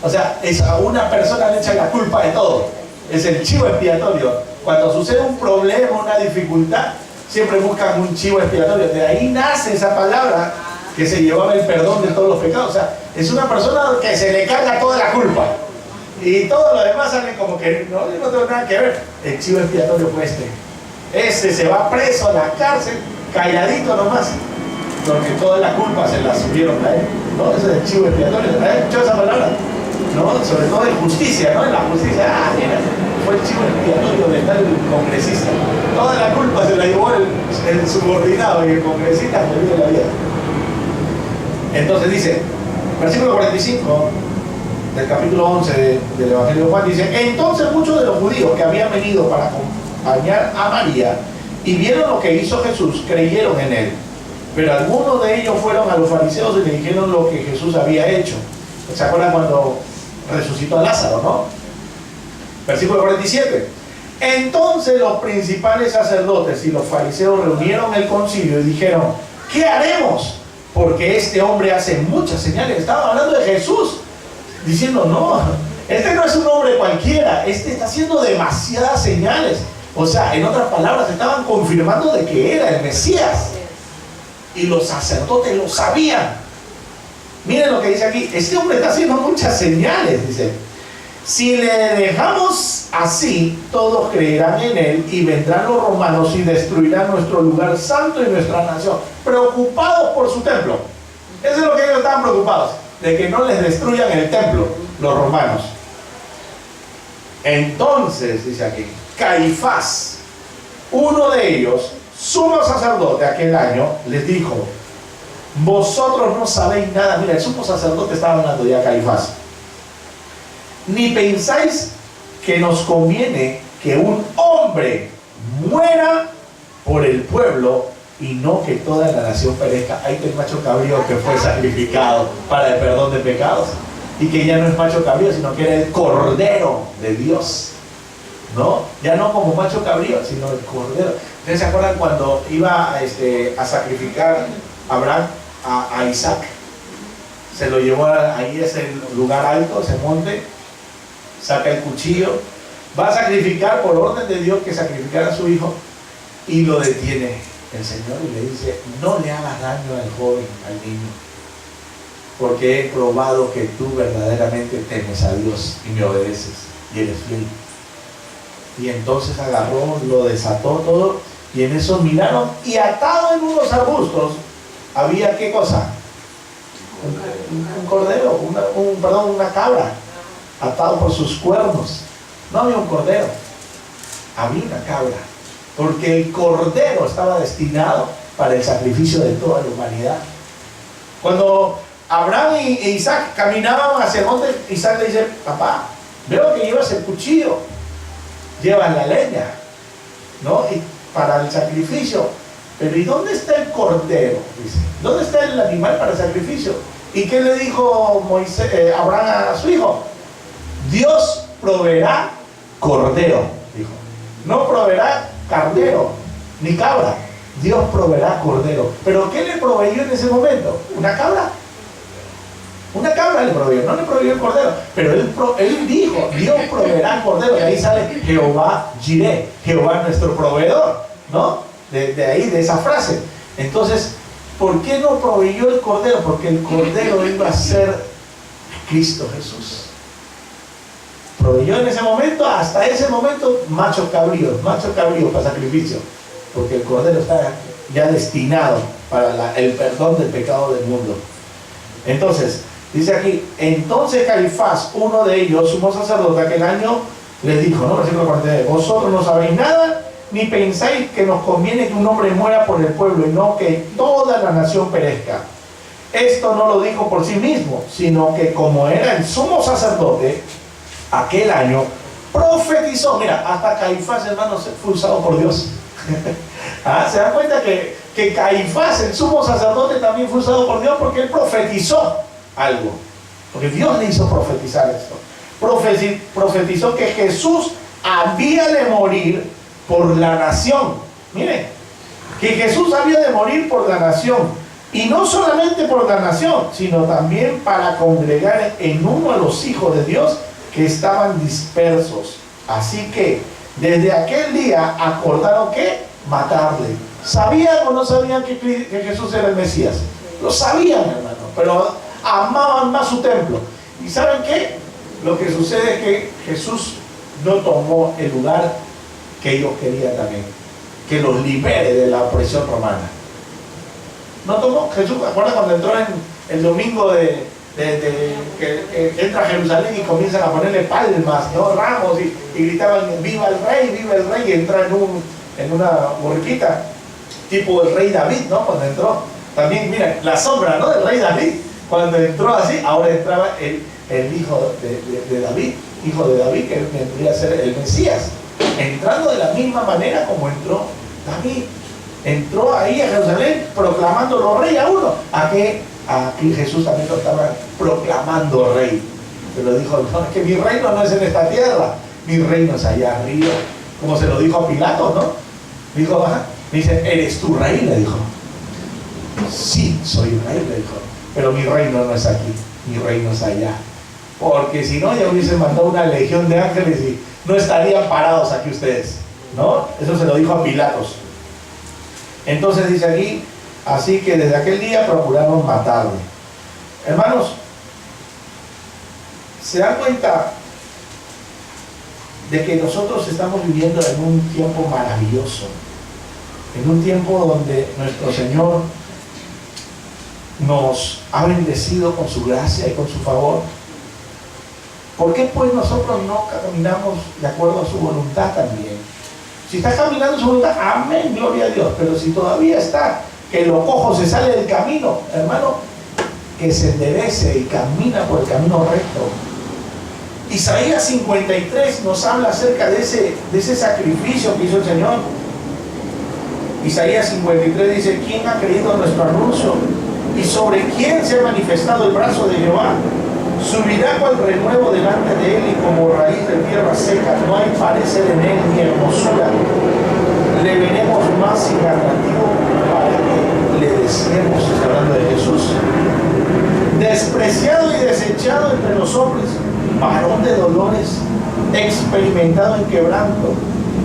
O sea, es a una persona le echa la culpa de todo. Es el chivo expiatorio. Cuando sucede un problema, una dificultad, siempre buscan un chivo expiatorio. De ahí nace esa palabra que se llevaba el perdón de todos los pecados. O sea, es una persona que se le carga toda la culpa. Y todo lo demás sale como que no tengo nada que ver. El chivo expiatorio fue este se va preso a la cárcel, calladito nomás, porque toda la culpa se la subieron a él. ¿No? Ese es el chivo expiatorio. ¿Has escuchado esa palabra? ¿No? Sobre todo en justicia, ¿no? En la justicia, mira, fue el chivo expiatorio de tal congresista. Toda la culpa se la llevó el subordinado y el congresista murió de la vida. Entonces dice, versículo 45 del capítulo 11 del Evangelio de Juan, dice: entonces muchos de los judíos que habían venido para acompañar a María y vieron lo que hizo Jesús, creyeron en él. Pero algunos de ellos fueron a los fariseos y le dijeron lo que Jesús había hecho. ¿Se acuerdan cuando resucitó a Lázaro, no? Versículo 47. Entonces los principales sacerdotes y los fariseos reunieron el concilio y dijeron: ¿qué haremos? Porque este hombre hace muchas señales. Estaban hablando de Jesús, diciendo: no, este no es un hombre cualquiera, este está haciendo demasiadas señales. O sea, en otras palabras, estaban confirmando de que era el Mesías. Y los sacerdotes lo sabían. Miren lo que dice aquí: este hombre está haciendo muchas señales, dice. Si le dejamos así, todos creerán en él y vendrán los romanos y destruirán nuestro lugar santo y nuestra nación. Preocupados por su templo. Eso es lo que ellos estaban preocupados, de que no les destruyan el templo los romanos. Entonces, dice aquí, Caifás, uno de ellos, sumo sacerdote aquel año, les dijo: vosotros no sabéis nada. Mira, el sumo sacerdote estaba hablando ya, Caifás. Ni pensáis que nos conviene que un hombre muera por el pueblo y no que toda la nación perezca. Ahí está el macho cabrío que fue sacrificado para el perdón de pecados, y que ya no es macho cabrío, sino que era el cordero de Dios, ¿no? Ya no como macho cabrío, sino el cordero. ¿Ustedes se acuerdan cuando iba a sacrificar Abraham a Isaac? Se lo llevó ahí a ese lugar alto, ese monte, saca el cuchillo, va a sacrificar por orden de Dios que sacrificara a su hijo, y lo detiene el Señor y le dice: no le hagas daño al joven, al niño, porque he probado que tú verdaderamente temes a Dios y me obedeces y eres fiel. Y entonces agarró, lo desató todo, y en eso miraron, y atado en unos arbustos había ¿qué cosa? Un cordero, una cabra, atado por sus cuernos. No había un cordero, había una cabra, porque el cordero estaba destinado para el sacrificio de toda la humanidad. Cuando Abraham e Isaac caminaban hacia el monte, Isaac le dice: papá, veo que llevas el cuchillo, llevas la leña, ¿no? Y para el sacrificio, pero ¿y dónde está el cordero? Dice, ¿dónde está el animal para el sacrificio? ¿Y qué le dijo Abraham a su hijo? Dios proveerá cordero, dijo. No proveerá carnero ni cabra. Dios proveerá cordero. ¿Pero qué le proveyó en ese momento? ¿Una cabra? Una cabra le proveyó, no le proveyó el cordero. Pero él dijo: Dios proveerá cordero. Y ahí sale Jehová Jireh, Jehová nuestro proveedor, ¿no? De ahí, de esa frase. Entonces, ¿por qué no proveyó el cordero? Porque el cordero iba a ser Cristo Jesús. Proveyó en ese momento, hasta ese momento, macho cabrío para sacrificio, porque el cordero está ya destinado para el perdón del pecado del mundo. Entonces, dice aquí: entonces Caifás, uno de ellos, sumo sacerdote aquel año, les dijo, ¿no? Versículo 49: vosotros no sabéis nada, ni pensáis que nos conviene que un hombre muera por el pueblo y no que toda la nación perezca. Esto no lo dijo por sí mismo, sino que como era el sumo sacerdote aquel año, profetizó. Mira, hasta Caifás, hermanos, fue usado por Dios. ¿Se dan cuenta que Caifás, el sumo sacerdote, también fue usado por Dios? Porque él profetizó algo, porque Dios le hizo profetizar esto. Profetizó que Jesús había de morir por la nación. Miren, que Jesús había de morir por la nación, y no solamente por la nación, sino también para congregar en uno a los hijos de Dios que estaban dispersos. Así que desde aquel día acordaron que matarle. ¿Sabían o no sabían que Jesús era el Mesías? Lo sabían, hermano, pero amaban más su templo. ¿Y saben qué? Lo que sucede es que Jesús no tomó el lugar que ellos querían también, que los libere de la opresión romana. No tomó. Jesús, ¿acuerdan cuando entró en el domingo que entra a Jerusalén y comienzan a ponerle palmas, ¿no? Ramos, y gritaban: viva el rey, y entra en una borriquita tipo el rey David, ¿no? Cuando entró, también, mira, la sombra, ¿no? Del rey David, cuando entró así, ahora entraba el hijo de David, que vendría a ser el Mesías, entrando de la misma manera como entró David. Entró ahí a Jerusalén proclamándolo rey a uno. Aquí Jesús también lo estaba proclamando rey. Pero dijo: no, es que mi reino no es en esta tierra, mi reino es allá arriba. como se lo dijo a Pilato, ¿no? Dijo, ajá, dice, ¿eres tu rey? Le dijo. Sí, soy rey, le dijo, pero mi reino no es aquí, mi reino es allá. Porque si no, ya hubiesen mandado una legión de ángeles y no estarían parados aquí ustedes, ¿no? Eso se lo dijo a Pilatos. Entonces dice aquí, así que desde aquel día procuraron matarle. Hermanos, ¿se dan cuenta de que nosotros estamos viviendo en un tiempo maravilloso? En un tiempo donde nuestro Señor nos ha bendecido con su gracia y con su favor. ¿Por qué pues nosotros no caminamos de acuerdo a su voluntad también? Si está caminando en su voluntad, amén, gloria a Dios. Pero si todavía está, que lo cojo se sale del camino, hermano, que se enderece y camina por el camino recto. Isaías 53 nos habla acerca de ese sacrificio que hizo el Señor. Isaías 53 dice, ¿quién ha creído nuestro anuncio? ¿Y sobre quién se ha manifestado el brazo de Jehová? Subirá cual renuevo delante de él y como raíz de tierra seca. No hay parecer en él ni hermosura. Le veremos más significativo para que le deseemos. Está hablando de Jesús. Despreciado y desechado entre los hombres, varón de dolores, experimentado en quebranto.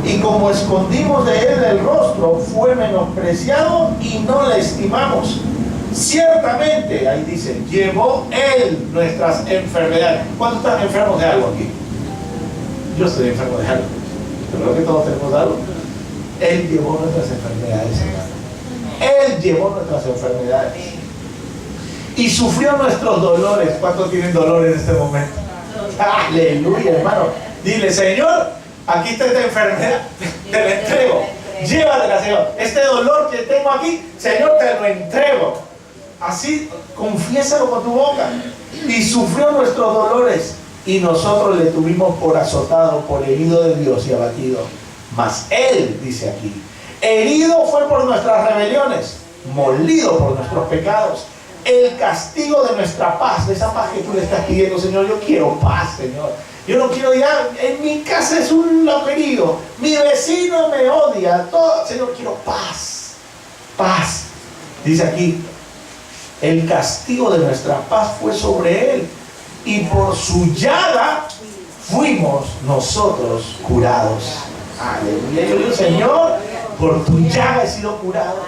Y como escondimos de él el rostro, fue menospreciado y no le estimamos. Ciertamente, ahí dice, llevó él nuestras enfermedades. ¿Cuántos están enfermos de algo aquí? Yo estoy enfermo de algo. Pero creo que todos tenemos algo. Él llevó nuestras enfermedades, hermano. Él llevó nuestras enfermedades. Y sufrió nuestros dolores. ¿Cuántos tienen dolor en este momento? Aleluya, hermano. Dile, Señor, aquí está esta enfermedad. Te la entrego. Llévatela, Señor. Este dolor que tengo aquí, Señor, te lo entrego. Así, confiésalo con tu boca. Y sufrió nuestros dolores, y nosotros le tuvimos por azotado, por herido de Dios y abatido. Mas Él, dice aquí, herido fue por nuestras rebeliones, molido por nuestros pecados. El castigo de nuestra paz, de esa paz que tú le estás pidiendo, Señor. Yo quiero paz, Señor. Yo no quiero ya, en mi casa es un loquerío, mi vecino me odia, todo. Señor, quiero paz. Paz. Dice aquí, el castigo de nuestra paz fue sobre él, y por su llaga fuimos nosotros curados. Aleluya. Yo digo, Señor, por tu llaga he sido curado.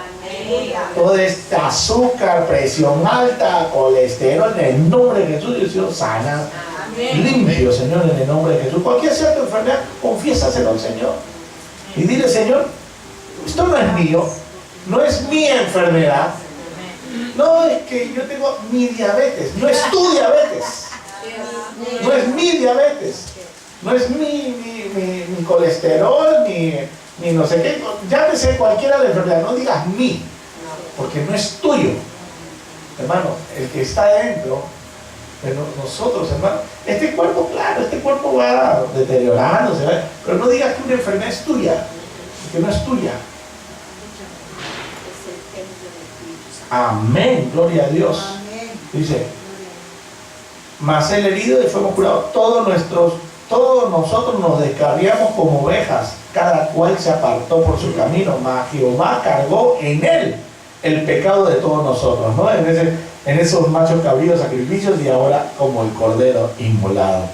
Toda esta azúcar, presión alta, colesterol, en el nombre de Jesús, yo he sido sana. Limpio, Señor, en el nombre de Jesús. Cualquier sea tu enfermedad, confiésaselo al Señor. Y dile, Señor, esto no es mío, no es mi enfermedad. No, es que yo tengo mi diabetes. No es tu diabetes. No es mi diabetes. No es mi colesterol, ni no sé qué. Llámese cualquiera de enfermedad. No digas mi, porque no es tuyo. Hermano, el que está dentro de nosotros, hermano, este cuerpo, claro, este cuerpo va deteriorándose, ¿verdad? Pero no digas que una enfermedad es tuya, porque no es tuya. Amén, gloria a Dios. Amén. Dice, mas el herido y fuimos curados. Todos nosotros nos descarriamos como ovejas, cada cual se apartó por su camino, mas Jehová cargó en él el pecado de todos nosotros, ¿no? En esos machos cabríos sacrificios, y ahora como el cordero inmolado.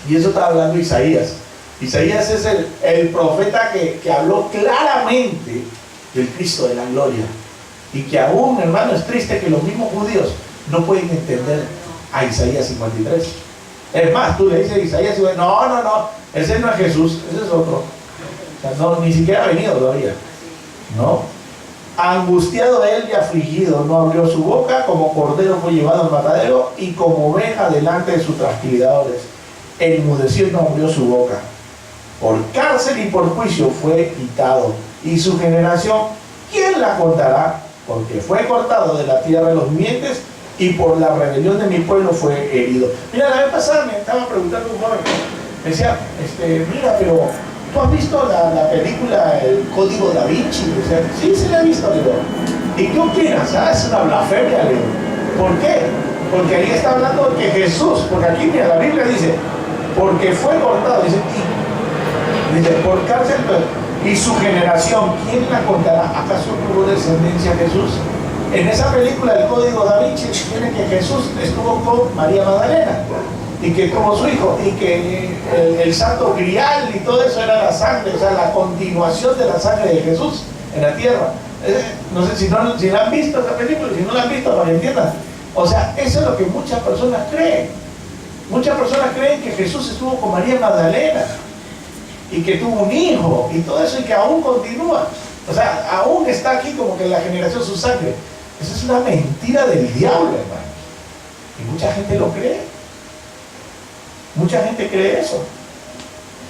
Y eso está hablando Isaías. Isaías es el profeta que habló claramente del Cristo de la gloria. Y que aún, hermano, es triste que los mismos judíos no pueden entender a Isaías 53. Es más, tú le dices a Isaías, no, ese no es Jesús, ese es otro. O sea, no, ni siquiera ha venido todavía. No. Angustiado él y afligido, no abrió su boca, como cordero fue llevado al matadero, y como oveja delante de sus trasquiladores. Enmudeció y no abrió su boca. Por cárcel y por juicio fue quitado. Y su generación, ¿quién la contará? Porque fue cortado de la tierra de los vivientes, y por la rebelión de mi pueblo fue herido. Mira, la vez pasada me estaba preguntando un joven, me decía, mira, pero ¿tú has visto la película El Código Da Vinci? Decía, sí, se la he visto, le digo. ¿Y qué opinas? Es una blasfemia, le digo. ¿Por qué? Porque ahí está hablando de que Jesús, porque aquí, mira, la Biblia dice, porque fue cortado, dice, Dice, por cárcel, y su generación, ¿quién la contará? ¿Acaso tuvo descendencia Jesús? En esa película, El Código Da Vinci, tiene que Jesús estuvo con María Magdalena y que tuvo su hijo, y que el santo grial y todo eso era la sangre, o sea, la continuación de la sangre de Jesús en la tierra. No sé si la han visto esa película, si no la han visto, para que entiendan. O sea, eso es lo que muchas personas creen. Muchas personas creen que Jesús estuvo con María Magdalena y que tuvo un hijo y todo eso, y que aún continúa. O sea, aún está aquí como que la generación su sangre. Eso es una mentira del diablo, hermano. Y mucha gente lo cree. Mucha gente cree eso.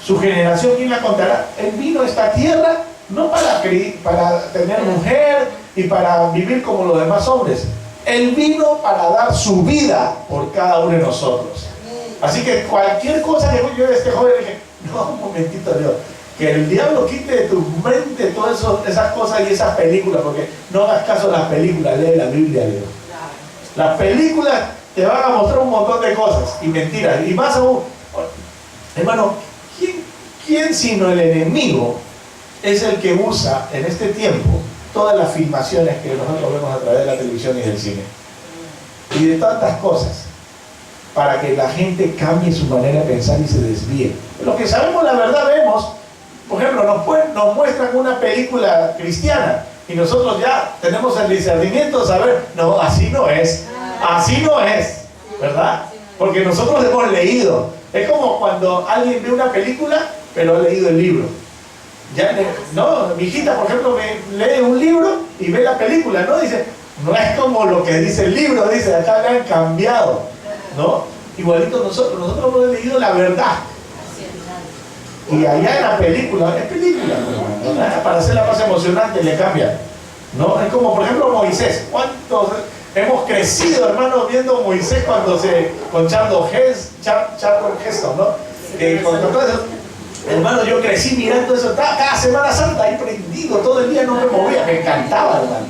Su generación, ¿quién la contará? Él vino a esta tierra no para tener mujer y para vivir como los demás hombres. Él vino para dar su vida por cada uno de nosotros. Así que cualquier cosa que yo de este joven dije, no, un momentito, Dios, que el diablo quite de tu mente todas esas cosas y esas películas, porque no hagas caso a las películas, lee la Biblia, Dios. Las películas te van a mostrar un montón de cosas y mentiras, y más aún, hermano, ¿quién sino el enemigo es el que usa en este tiempo todas las filmaciones que nosotros vemos a través de la televisión y del cine y de tantas cosas, para que la gente cambie su manera de pensar y se desvíe? Lo que sabemos, la verdad, vemos, por ejemplo, nos muestran una película cristiana y nosotros ya tenemos el discernimiento de saber, no, así no es, ¿verdad? Porque nosotros hemos leído. Es como cuando alguien ve una película pero ha leído el libro. No, mi hijita, por ejemplo, lee un libro y ve la película, ¿no? Dice, no es como lo que dice el libro, dice, acá le han cambiado, ¿no? Igualito nosotros hemos leído la verdad. Y allá en la película, es película, ¿no? Para hacerla más emocionante le cambian, ¿no? Es como, por ejemplo, Moisés. ¿Cuántos hemos crecido, hermano, viendo Moisés con Charlton Heston, ¿no? Hermano, yo crecí mirando eso, cada Semana Santa ahí prendido, todo el día no me movía, me encantaba, hermano.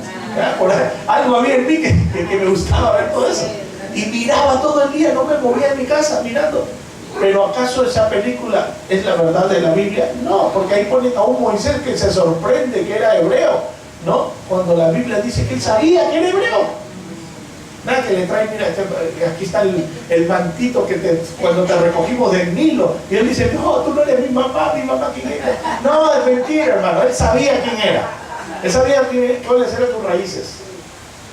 Algo había en mí que me gustaba ver todo eso. Y miraba todo el día, no me movía en mi casa mirando. Pero ¿acaso esa película es la verdad de la Biblia? No, porque ahí ponen a un Moisés que se sorprende que era hebreo, ¿no? Cuando la Biblia dice que él sabía que era hebreo. Nada, que le trae, mira, aquí está el mantito cuando te recogimos del Nilo. Y él dice, no, tú no eres mi mamá quién era. No, es mentira, hermano, él sabía quién era. Él sabía cuáles eran tus raíces.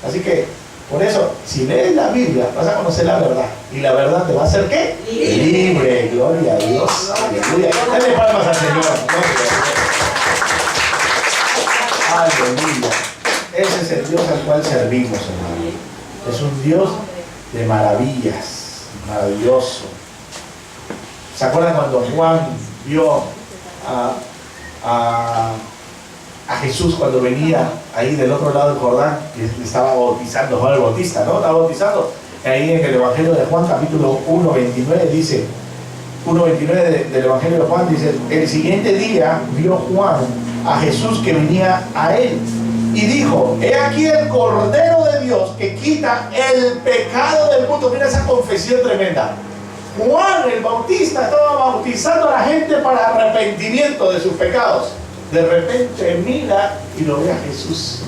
Así que, por eso, si lees la Biblia, vas a conocer la verdad. Y la verdad te va a hacer, ¿qué? Libre. Gloria a Dios. Aleluya. Dale palmas al Señor. Aleluya. Ese es el Dios al cual servimos, hermano. Es un Dios de maravillas, maravilloso. ¿Se acuerdan cuando Juan vio a Jesús cuando venía ahí del otro lado del Jordán? Y estaba bautizando, Juan el Bautista, ¿no? Estaba bautizando. Ahí en el Evangelio de Juan, capítulo 1:29, dice, 1:29 del Evangelio de Juan, dice, el siguiente día vio Juan a Jesús que venía a él. Y dijo, he aquí el Cordero de Dios que quita el pecado del mundo. Mira esa confesión tremenda. Juan el Bautista estaba bautizando a la gente para arrepentimiento de sus pecados. De repente mira y lo ve a Jesús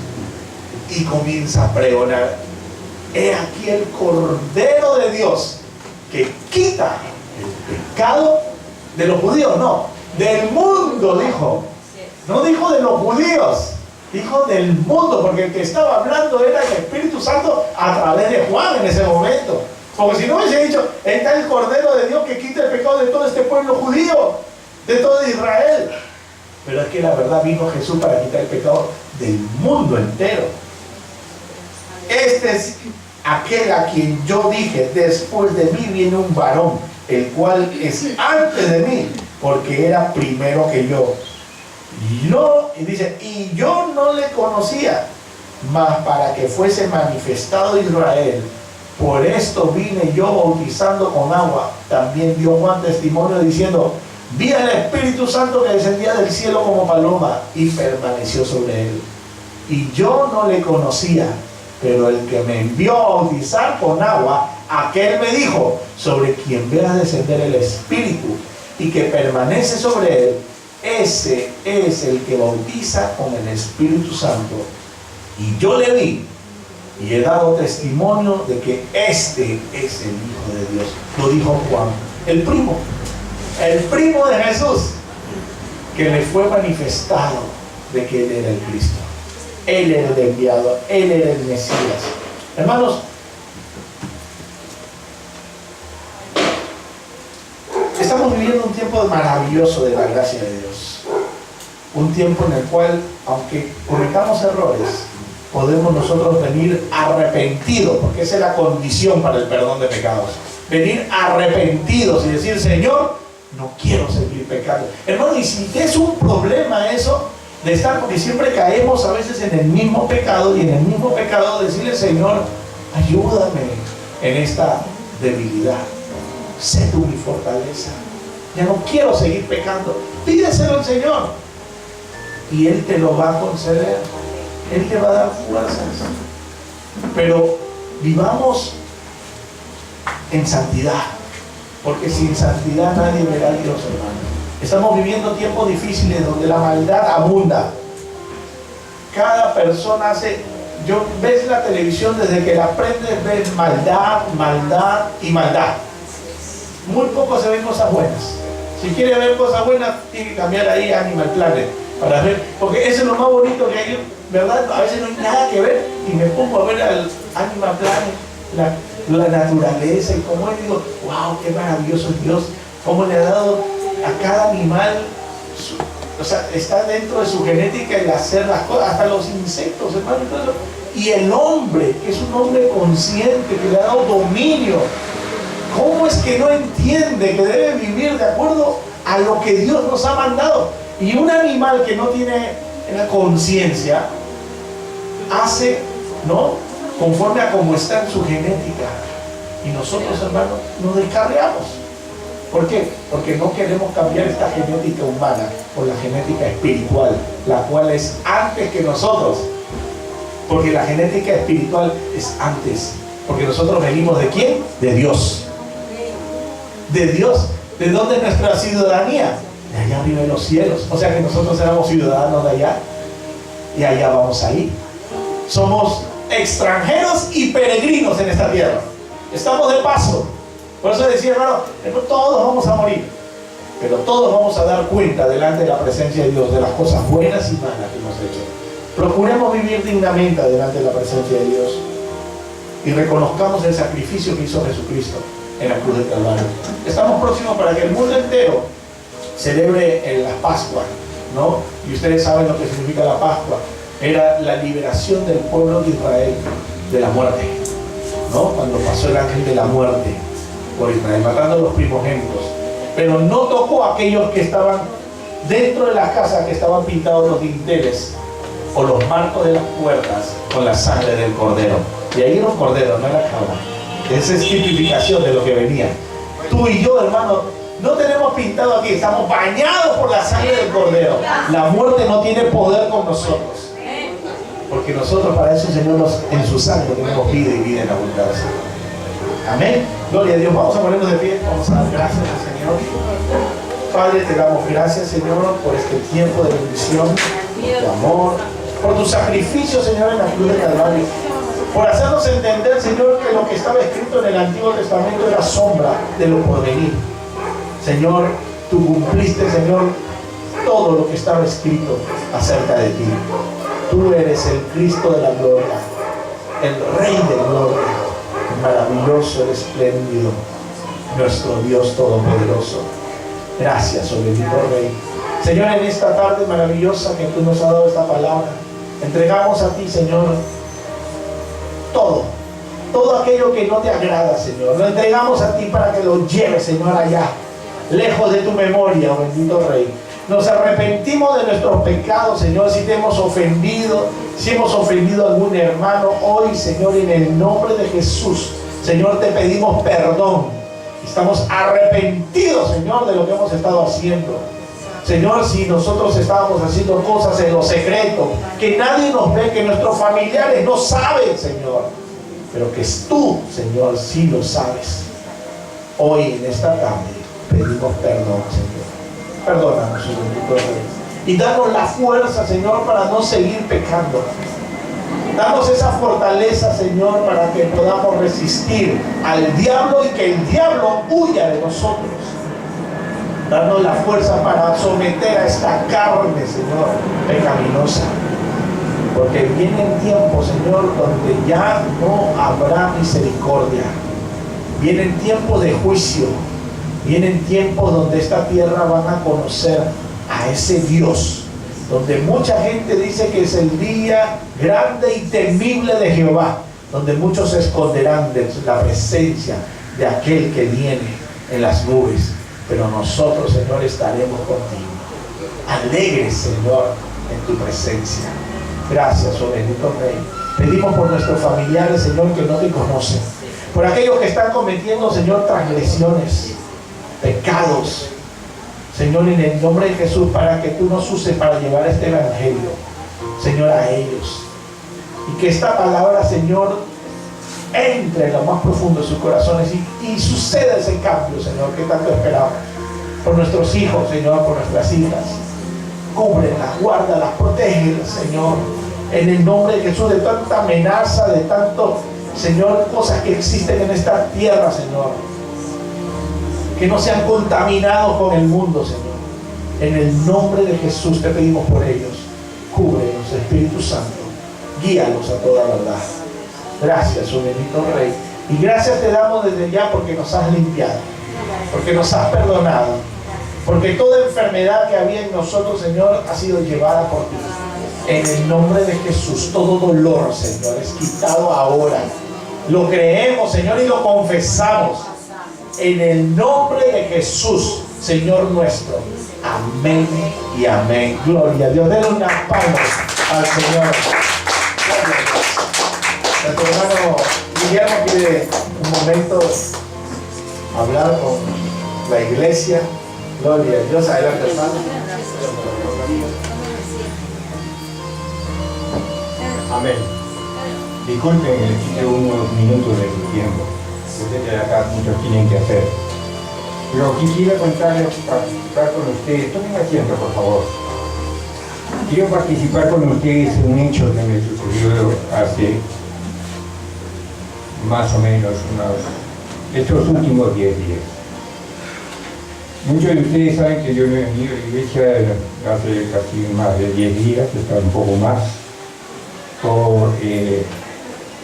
y comienza a pregonar, he aquí el Cordero de Dios que quita el pecado de los judíos, no, del mundo, dijo. No dijo de los judíos, dijo del mundo, porque el que estaba hablando era el Espíritu Santo a través de Juan en ese momento. Porque si no hubiese dicho, está el Cordero de Dios que quita el pecado de todo este pueblo judío, de todo Israel. Pero es que la verdad vino Jesús para quitar el pecado del mundo entero. Este es aquel a quien yo dije, después de mí viene un varón, el cual es antes de mí, porque era primero que yo. Y dice, y yo no le conocía, mas para que fuese manifestado Israel, por esto vine yo bautizando con agua. También dio Juan testimonio diciendo, vi al Espíritu Santo que descendía del cielo como paloma y permaneció sobre él. Y yo no le conocía, pero el que me envió a bautizar con agua, aquel me dijo, sobre quien veas descender el Espíritu y que permanece sobre él, ese es el que bautiza con el Espíritu Santo. Y yo le vi y he dado testimonio de que este es el Hijo de Dios. Lo dijo Juan, el primo de Jesús, que le fue manifestado de que Él era el Cristo. Él era el enviado, Él era el Mesías. Hermanos, estamos viviendo un tiempo maravilloso de la gracia de Dios. Un tiempo en el cual, aunque cometamos errores, podemos nosotros venir arrepentidos, porque esa es la condición para el perdón de pecados. Venir arrepentidos y decir, Señor, no quiero seguir pecando. Hermano, y si es un problema eso, de estar, porque siempre caemos a veces en el mismo pecado, y en el mismo pecado decirle, Señor, ayúdame en esta debilidad. Sé tú mi fortaleza. Ya no quiero seguir pecando. Pídeselo al Señor y Él te lo va a conceder. Él te va a dar fuerzas. Pero vivamos en santidad, porque sin santidad nadie verá a Dios, hermano. Estamos viviendo tiempos difíciles donde la maldad abunda. Cada persona hace... ves la televisión, desde que la prendes ves maldad, maldad y maldad. Muy poco se ven cosas buenas. Si quiere ver cosas buenas, tiene que cambiar ahí a Animal Planet para ver, porque eso es lo más bonito que hay, ¿verdad? A veces no hay nada que ver y me pongo a ver al Animal Planet, la naturaleza, y como digo, wow, qué maravilloso es Dios, cómo le ha dado a cada animal, o sea, está dentro de su genética el hacer las cosas, hasta los insectos, hermano, y todo eso. Y el hombre, que es un hombre consciente, que le ha dado dominio, ¿cómo es que no entiende que debe vivir de acuerdo a lo que Dios nos ha mandado? Y un animal que no tiene la conciencia hace, ¿no?, conforme a cómo está en su genética. Y nosotros, hermanos, nos descarriamos. ¿Por qué? Porque no queremos cambiar esta genética humana por la genética espiritual, la cual es antes que nosotros. Porque la genética espiritual es antes. Porque nosotros venimos ¿de quién? De Dios. De Dios. ¿De dónde es nuestra ciudadanía? De allá arriba de los cielos. O sea que nosotros éramos ciudadanos de allá y allá vamos a ir. Somos extranjeros y peregrinos en esta tierra. Estamos de paso. Por eso decía, hermano, todos vamos a morir, pero todos vamos a dar cuenta delante de la presencia de Dios de las cosas buenas y malas que hemos hecho. Procuremos vivir dignamente delante de la presencia de Dios y reconozcamos el sacrificio que hizo Jesucristo en la cruz del Calvario. Estamos próximos para que el mundo entero celebre en la Pascua, ¿no? Y ustedes saben lo que significa la Pascua. Era la liberación del pueblo de Israel de la muerte, ¿no? Cuando pasó el ángel de la muerte por Israel, matando a los primogénitos. Pero no tocó a aquellos que estaban dentro de las casas, que estaban pintados los dinteles o los marcos de las puertas con la sangre del cordero. Y ahí era un cordero, no era cabra. Esa es tipificación de lo que venía. Tú y yo, hermano, no tenemos pintado aquí, estamos bañados por la sangre del cordero. La muerte no tiene poder con nosotros, porque nosotros para eso, Señor, en su sangre tenemos vida y vida en abundancia. Amén. Gloria a Dios. Vamos a ponernos de pie. Vamos a dar gracias al Señor. Padre, te damos gracias, Señor, por este tiempo de bendición, por tu amor, por tu sacrificio, Señor, en la cruz del Calvario, por hacernos entender, Señor, que lo que estaba escrito en el Antiguo Testamento era sombra de lo por venir. Señor, tú cumpliste, Señor, todo lo que estaba escrito acerca de ti. Tú eres el Cristo de la gloria, el Rey de gloria, maravilloso, el espléndido, nuestro Dios todopoderoso. Gracias, oh bendito Rey. Señor, en esta tarde maravillosa que tú nos has dado esta palabra, entregamos a ti, Señor, todo aquello que no te agrada, Señor. Lo entregamos a ti para que lo lleves, Señor, allá, lejos de tu memoria, oh bendito Rey. Nos arrepentimos de nuestros pecados, Señor, si te hemos ofendido, si hemos ofendido a algún hermano. Hoy, Señor, en el nombre de Jesús, Señor, te pedimos perdón. Estamos arrepentidos, Señor, de lo que hemos estado haciendo. Señor, si nosotros estábamos haciendo cosas en lo secreto, que nadie nos ve, que nuestros familiares no saben, Señor, pero que tú, Señor, sí lo sabes. Hoy, en esta tarde, pedimos perdón, Señor. Perdónanos, Señor, y danos la fuerza, Señor, para no seguir pecando. Danos esa fortaleza, Señor, para que podamos resistir al diablo y que el diablo huya de nosotros. Danos la fuerza para someter a esta carne, Señor, pecaminosa. Porque vienen tiempos, Señor, donde ya no habrá misericordia. Vienen tiempos de juicio. Vienen tiempos donde esta tierra van a conocer a ese Dios, donde mucha gente dice que es el día grande y temible de Jehová, donde muchos se esconderán de la presencia de aquel que viene en las nubes. Pero nosotros, Señor, estaremos contigo, alegres, Señor, en tu presencia. Gracias, oh bendito Rey. Pedimos por nuestros familiares, Señor, que no te conocen, por aquellos que están cometiendo, Señor, transgresiones, pecados, Señor, en el nombre de Jesús, para que tú nos uses para llevar este evangelio, Señor, a ellos, y que esta palabra, Señor, entre en lo más profundo de sus corazones y suceda ese cambio, Señor, que tanto esperamos. Por nuestros hijos, Señor, por nuestras hijas, cúbrelas, guárdalas, protégelas, Señor, en el nombre de Jesús, de tanta amenaza, de tanto, Señor, cosas que existen en esta tierra, Señor, que no sean contaminados con el mundo, Señor. En el nombre de Jesús te pedimos por ellos. Cúbrelos, Espíritu Santo, guíalos a toda verdad. Gracias, oh bendito Rey. Y gracias te damos desde ya porque nos has limpiado, porque nos has perdonado, porque toda enfermedad que había en nosotros, Señor, ha sido llevada por ti. En el nombre de Jesús, todo dolor, Señor, es quitado ahora. Lo creemos, Señor, y lo confesamos. En el nombre de Jesús, Señor nuestro. Amén y amén. Gloria a Dios. Denle unas palmas al Señor. Nuestro hermano Guillermo quiere un momento hablar con la iglesia. Gloria a Dios. Adelante, hermano. Amén. Disculpen que les quite unos minutos de su tiempo. Ustedes de acá muchos tienen que hacer. Pero quisiera contarles, participar con ustedes. Tomen asiento, por favor. Quiero participar con ustedes en un hecho que me sucedió hace más o menos estos últimos 10 días. Muchos de ustedes saben que yo no he venido a la iglesia hace casi más de 10 días, está un poco más, por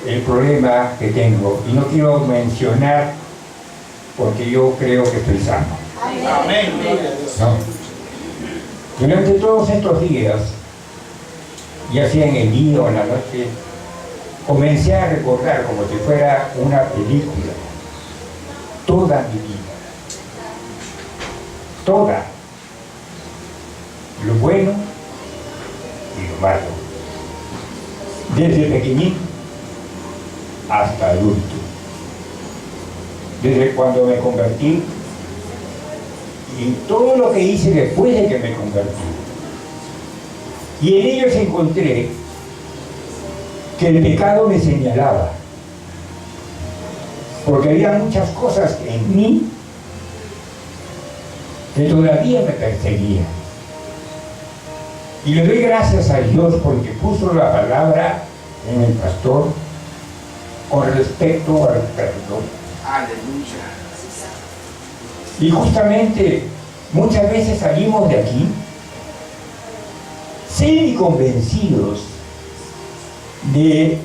el problema que tengo. Y no quiero mencionar porque yo creo que estoy sano. Amén. ¿No? Durante todos estos días, ya sea en el día o en la noche, comencé a recordar como si fuera una película toda mi vida. Toda. Lo bueno y lo malo. Desde pequeñito hasta adulto. Desde cuando me convertí y todo lo que hice después de que me convertí. Y en ellos encontré que el pecado me señalaba. Porque había muchas cosas en mí que todavía me perseguían. Y le doy gracias a Dios porque puso la palabra en el pastor con respecto al perdón. Aleluya. Y justamente muchas veces salimos de aquí semi-convencidos de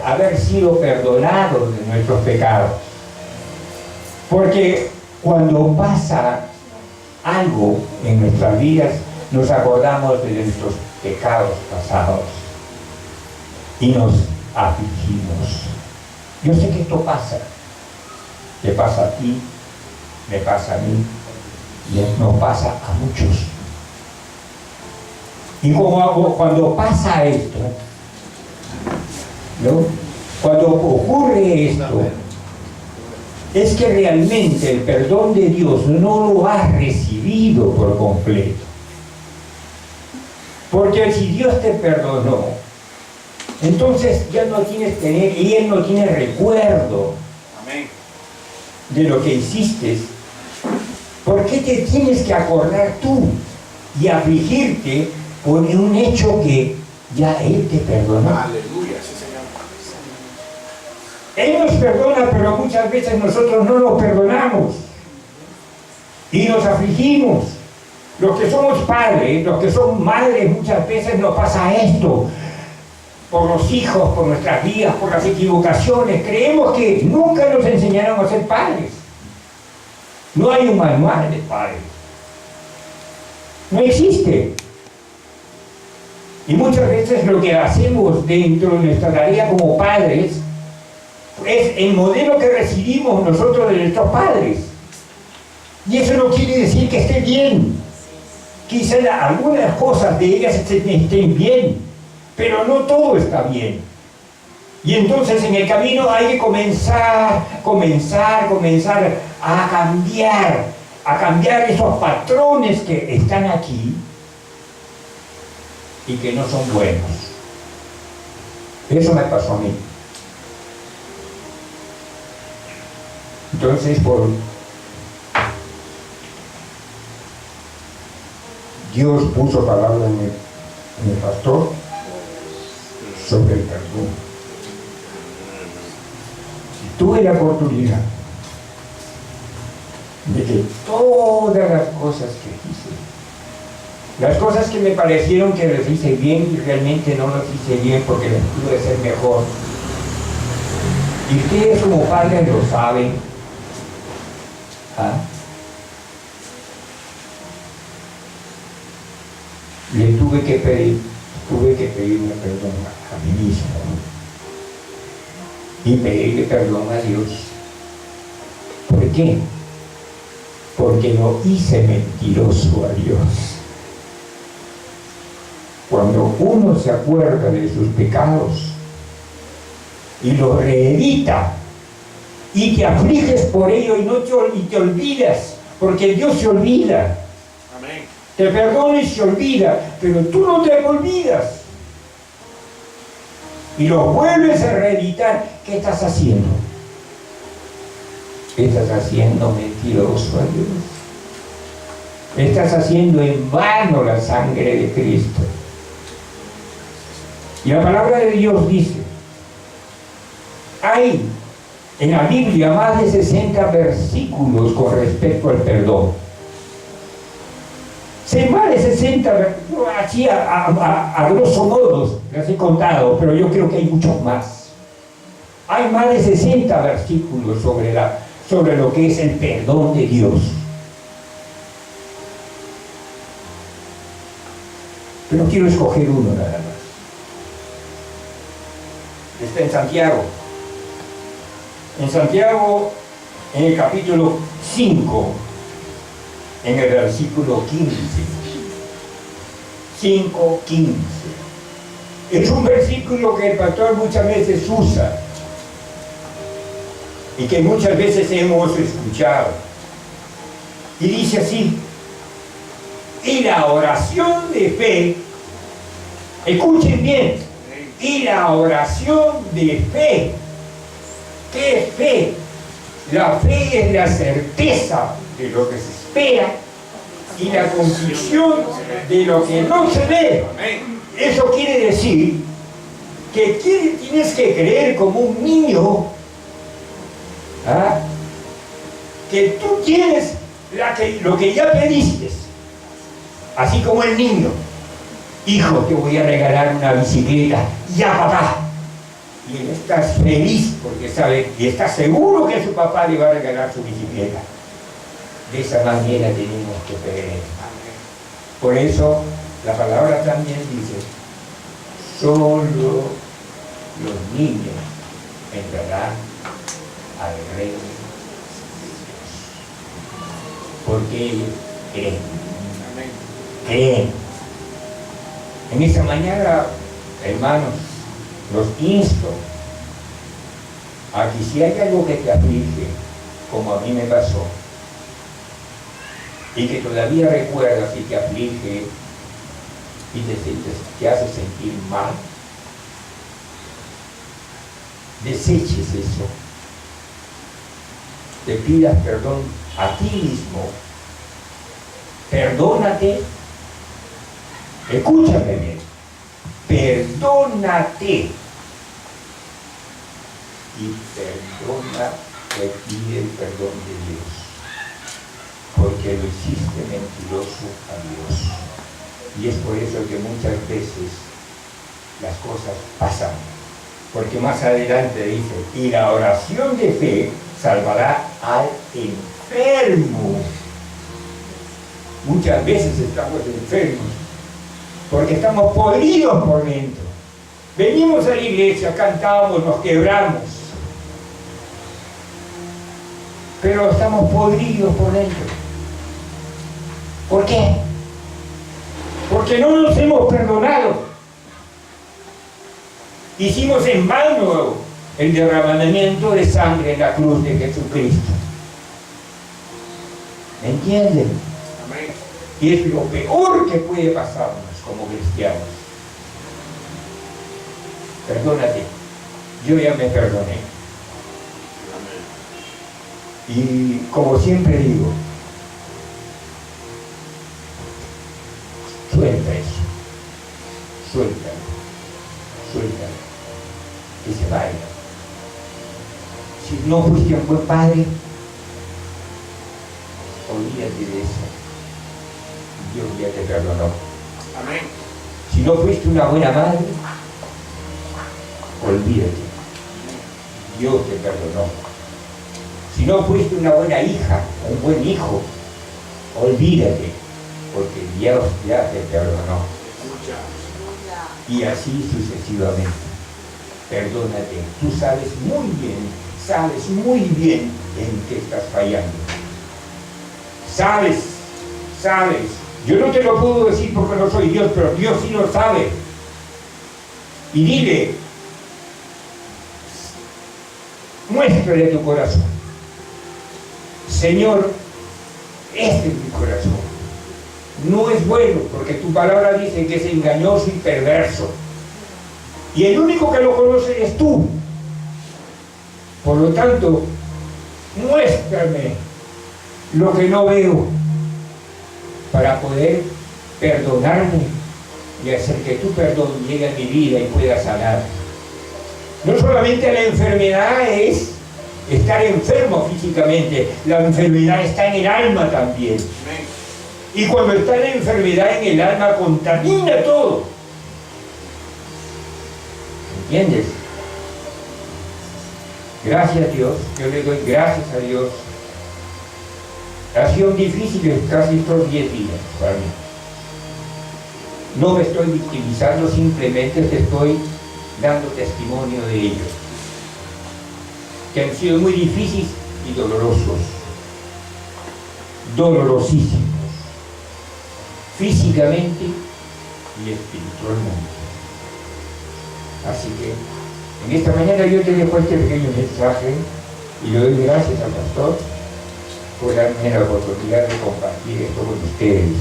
haber sido perdonados de nuestros pecados. Porque cuando pasa algo en nuestras vidas, nos acordamos de nuestros pecados pasados y nos afligimos. Yo sé que esto pasa. Te pasa a ti, me pasa a mí, y nos pasa a muchos. Y cuando pasa esto, ¿no? Cuando ocurre esto, es que realmente el perdón de Dios no lo has recibido por completo. Porque si Dios te perdonó, entonces ya no tienes que tener, y Él no tiene recuerdo Amén. de lo que hiciste ¿Por qué te tienes que acordar tú y afligirte por un hecho que ya Él te perdonó? Aleluya, sí, Señor. Él nos perdona, pero muchas veces nosotros no lo perdonamos y nos afligimos. Los que somos padres, los que somos madres, muchas veces nos pasa esto. Por los hijos, por nuestras vidas, por las equivocaciones. Creemos que nunca nos enseñaron a ser padres. No hay un manual de padres. No existe. Y muchas veces lo que hacemos dentro de nuestra tarea como padres es el modelo que recibimos nosotros de nuestros padres. Y eso no quiere decir que esté bien. Quizás algunas cosas de ellas estén bien, pero no todo está bien. Y entonces en el camino hay que comenzar a cambiar esos patrones que están aquí y que no son buenos. Eso me pasó a mí. Entonces, Dios puso palabra en el pastor sobre el perdón. Tuve la oportunidad de que todas las cosas que hice, las cosas que me parecieron que las hice bien y realmente no las hice bien porque las pude hacer mejor. Y ustedes como padres lo saben. ¿Ah? Le tuve que pedirme perdón a mí mismo y pedirle perdón a Dios. ¿Por qué? Porque lo hice mentiroso a Dios. Cuando uno se acuerda de sus pecados y los reedita y te afliges por ello y te olvidas, porque Dios se olvida. Amén. Te perdona y se olvida, pero tú no te olvidas. Y lo vuelves a reeditar. ¿Qué estás haciendo? Estás haciendo mentiroso a Dios. Estás haciendo en vano la sangre de Cristo. Y la palabra de Dios dice, hay en la Biblia más de 60 versículos con respecto al perdón. Más de 60, así a grosso modo las he contado, pero yo creo que hay muchos más. Hay más de 60 versículos sobre lo que es el perdón de Dios. Pero quiero escoger uno nada más. Está en Santiago. En Santiago, en el capítulo 5, en el versículo 15. 5:15. Es un versículo que el pastor muchas veces usa y que muchas veces hemos escuchado. Y dice así: y la oración de fe, escuchen bien, y la oración de fe. ¿Qué es fe? La fe es la certeza de lo que se espera y la convicción de lo que no se ve. Eso quiere decir que tienes que creer como un niño, ¿ah?, que tú tienes lo que ya pediste, así como el niño. Hijo, te voy a regalar una bicicleta. Ya, papá. Y él está feliz porque sabe y está seguro que su papá le va a regalar su bicicleta. De esa manera tenemos que creer. Por eso la palabra también dice: solo los niños entrarán al reino de Dios, porque ellos creen. Creen. En esta mañana, hermanos, los insto a que si hay algo que te aflige, como a mí me pasó, y que todavía recuerdas y te aflige y te hace sentir mal, deseches eso, te pidas perdón a ti mismo Perdónate. Escúchame bien. Perdónate. Y perdona, te pide el perdón de Dios. Porque lo hiciste mentiroso a Dios. Y es por eso que muchas veces las cosas pasan. Porque más adelante dice, y la oración de fe salvará al enfermo. Muchas veces estamos enfermos porque estamos podridos por dentro. Venimos a la iglesia, cantamos, nos quebramos, pero estamos podridos por dentro. ¿Por qué? Porque no nos hemos perdonado. Hicimos en vano el derramamiento de sangre en la cruz de Jesucristo. ¿Me entienden? Amén. Y es lo peor que puede pasarnos como cristianos. Perdónate. Yo ya me perdoné. Y como siempre digo, suelta eso. Suéltalo. Suéltalo. Que se vaya. Si no fuiste un buen padre, olvídate de eso. Dios ya te perdonó. Amén. Si no fuiste una buena madre, olvídate. Dios te perdonó. Si no fuiste una buena hija, un buen hijo, olvídate, porque Dios ya te perdonó. Y así sucesivamente. Perdónate. Tú sabes muy bien en qué estás fallando. Sabes. Yo no te lo puedo decir porque no soy Dios, pero Dios sí lo sabe. Y dile, muéstrale tu corazón. Señor, este es mi corazón. No es bueno, porque tu palabra dice que es engañoso y perverso. Y el único que lo conoce es tú. Por lo tanto, muéstrame lo que no veo para poder perdonarme y hacer que tu perdón llegue a mi vida y pueda sanar. No solamente la enfermedad es estar enfermo físicamente, la enfermedad está en el alma también. Y cuando está la enfermedad en el alma contamina todo. ¿Entiendes? Gracias a Dios, yo le doy gracias a Dios. Ha sido difícil casi estos 10 días para mí. No me estoy victimizando, simplemente te estoy dando testimonio de ellos, que han sido muy difíciles y dolorosos, dolorosísimos, físicamente y espiritualmente. Así que en esta mañana yo te dejo este pequeño mensaje y le doy gracias al pastor por darme la oportunidad de compartir esto con ustedes.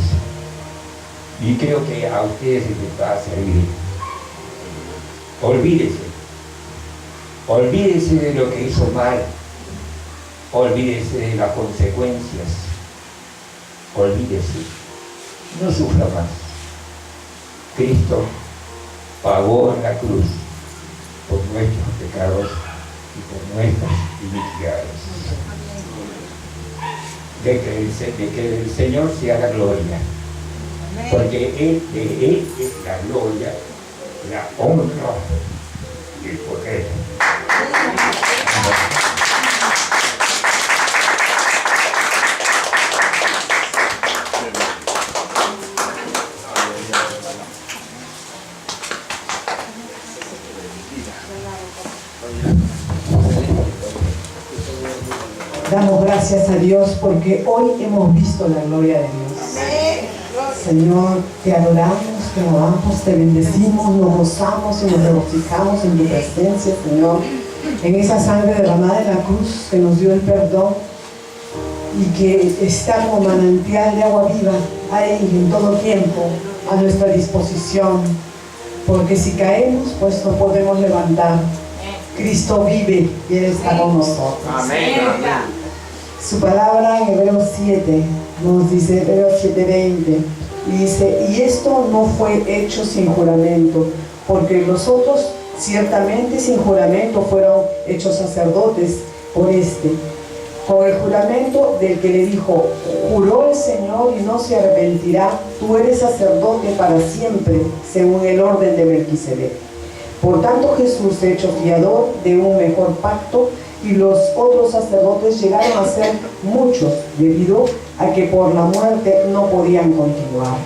Y creo que a ustedes les va a servir. Olvídese de lo que hizo mal, olvídese de las consecuencias, olvídese, no sufra más. Cristo pagó en la cruz por nuestros pecados y por nuestras iniquidades. De que el Señor sea la gloria, porque de Él es la gloria, la honra y el poder. Damos gracias a Dios porque hoy hemos visto la gloria de Dios. Señor, te adoramos, te alabamos, te bendecimos, nos gozamos y nos regocijamos en tu presencia, Señor, en esa sangre derramada en la cruz que nos dio el perdón y que está como manantial de agua viva ahí en todo tiempo a nuestra disposición, porque si caemos, pues no podemos levantar. Cristo vive y Él está con nosotros. Amén. Su palabra en Hebreos 7 nos dice, Hebreos 7:20, y dice, y esto no fue hecho sin juramento, porque los otros ciertamente sin juramento fueron hechos sacerdotes por este, con el juramento del que le dijo, juró el Señor y no se arrepentirá, tú eres sacerdote para siempre, según el orden de Melquisedec. Por tanto, Jesús, hecho fiador de un mejor pacto, y los otros sacerdotes llegaron a ser muchos, debido a que por la muerte no podían continuar.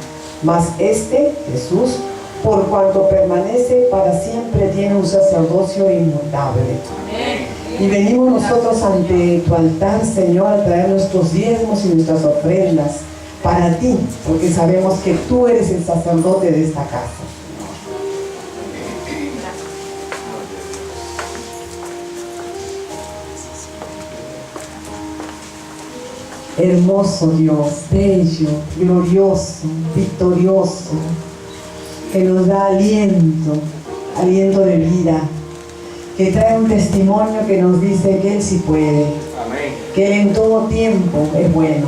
Mas este, Jesús, por cuanto permanece para siempre, tiene un sacerdocio inmutable. Amén. Y venimos nosotros ante tu altar, Señor, a traer nuestros diezmos y nuestras ofrendas para ti, porque sabemos que tú eres el sacerdote de esta casa. Hermoso Dios, bello, glorioso, victorioso, que nos da aliento, aliento de vida, que trae un testimonio que nos dice que Él sí puede, amén, que Él en todo tiempo es bueno.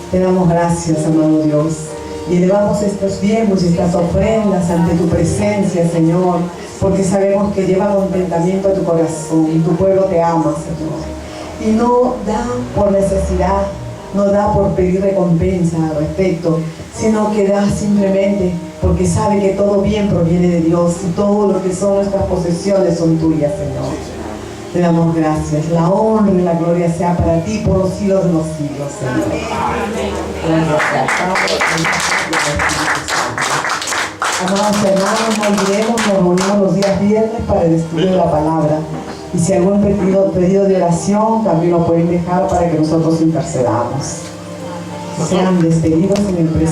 Te damos gracias, amado Dios, y elevamos estos diezmos y estas ofrendas ante tu presencia, Señor, porque sabemos que lleva contentamiento a tu corazón y tu pueblo te ama, Señor. Y no da por necesidad, no da por pedir recompensa al respecto, sino que da simplemente porque sabe que todo bien proviene de Dios y todo lo que son nuestras posesiones son tuyas, Señor. Te damos gracias. La honra y la gloria sea para ti por los siglos de los siglos, Señor. Gracias, amados hermanos, no olvidemos, nos reunimos los días viernes para el estudio de la palabra. Y si algún pedido de oración, también lo pueden dejar para que nosotros intercedamos. Sean despedidos en el presente.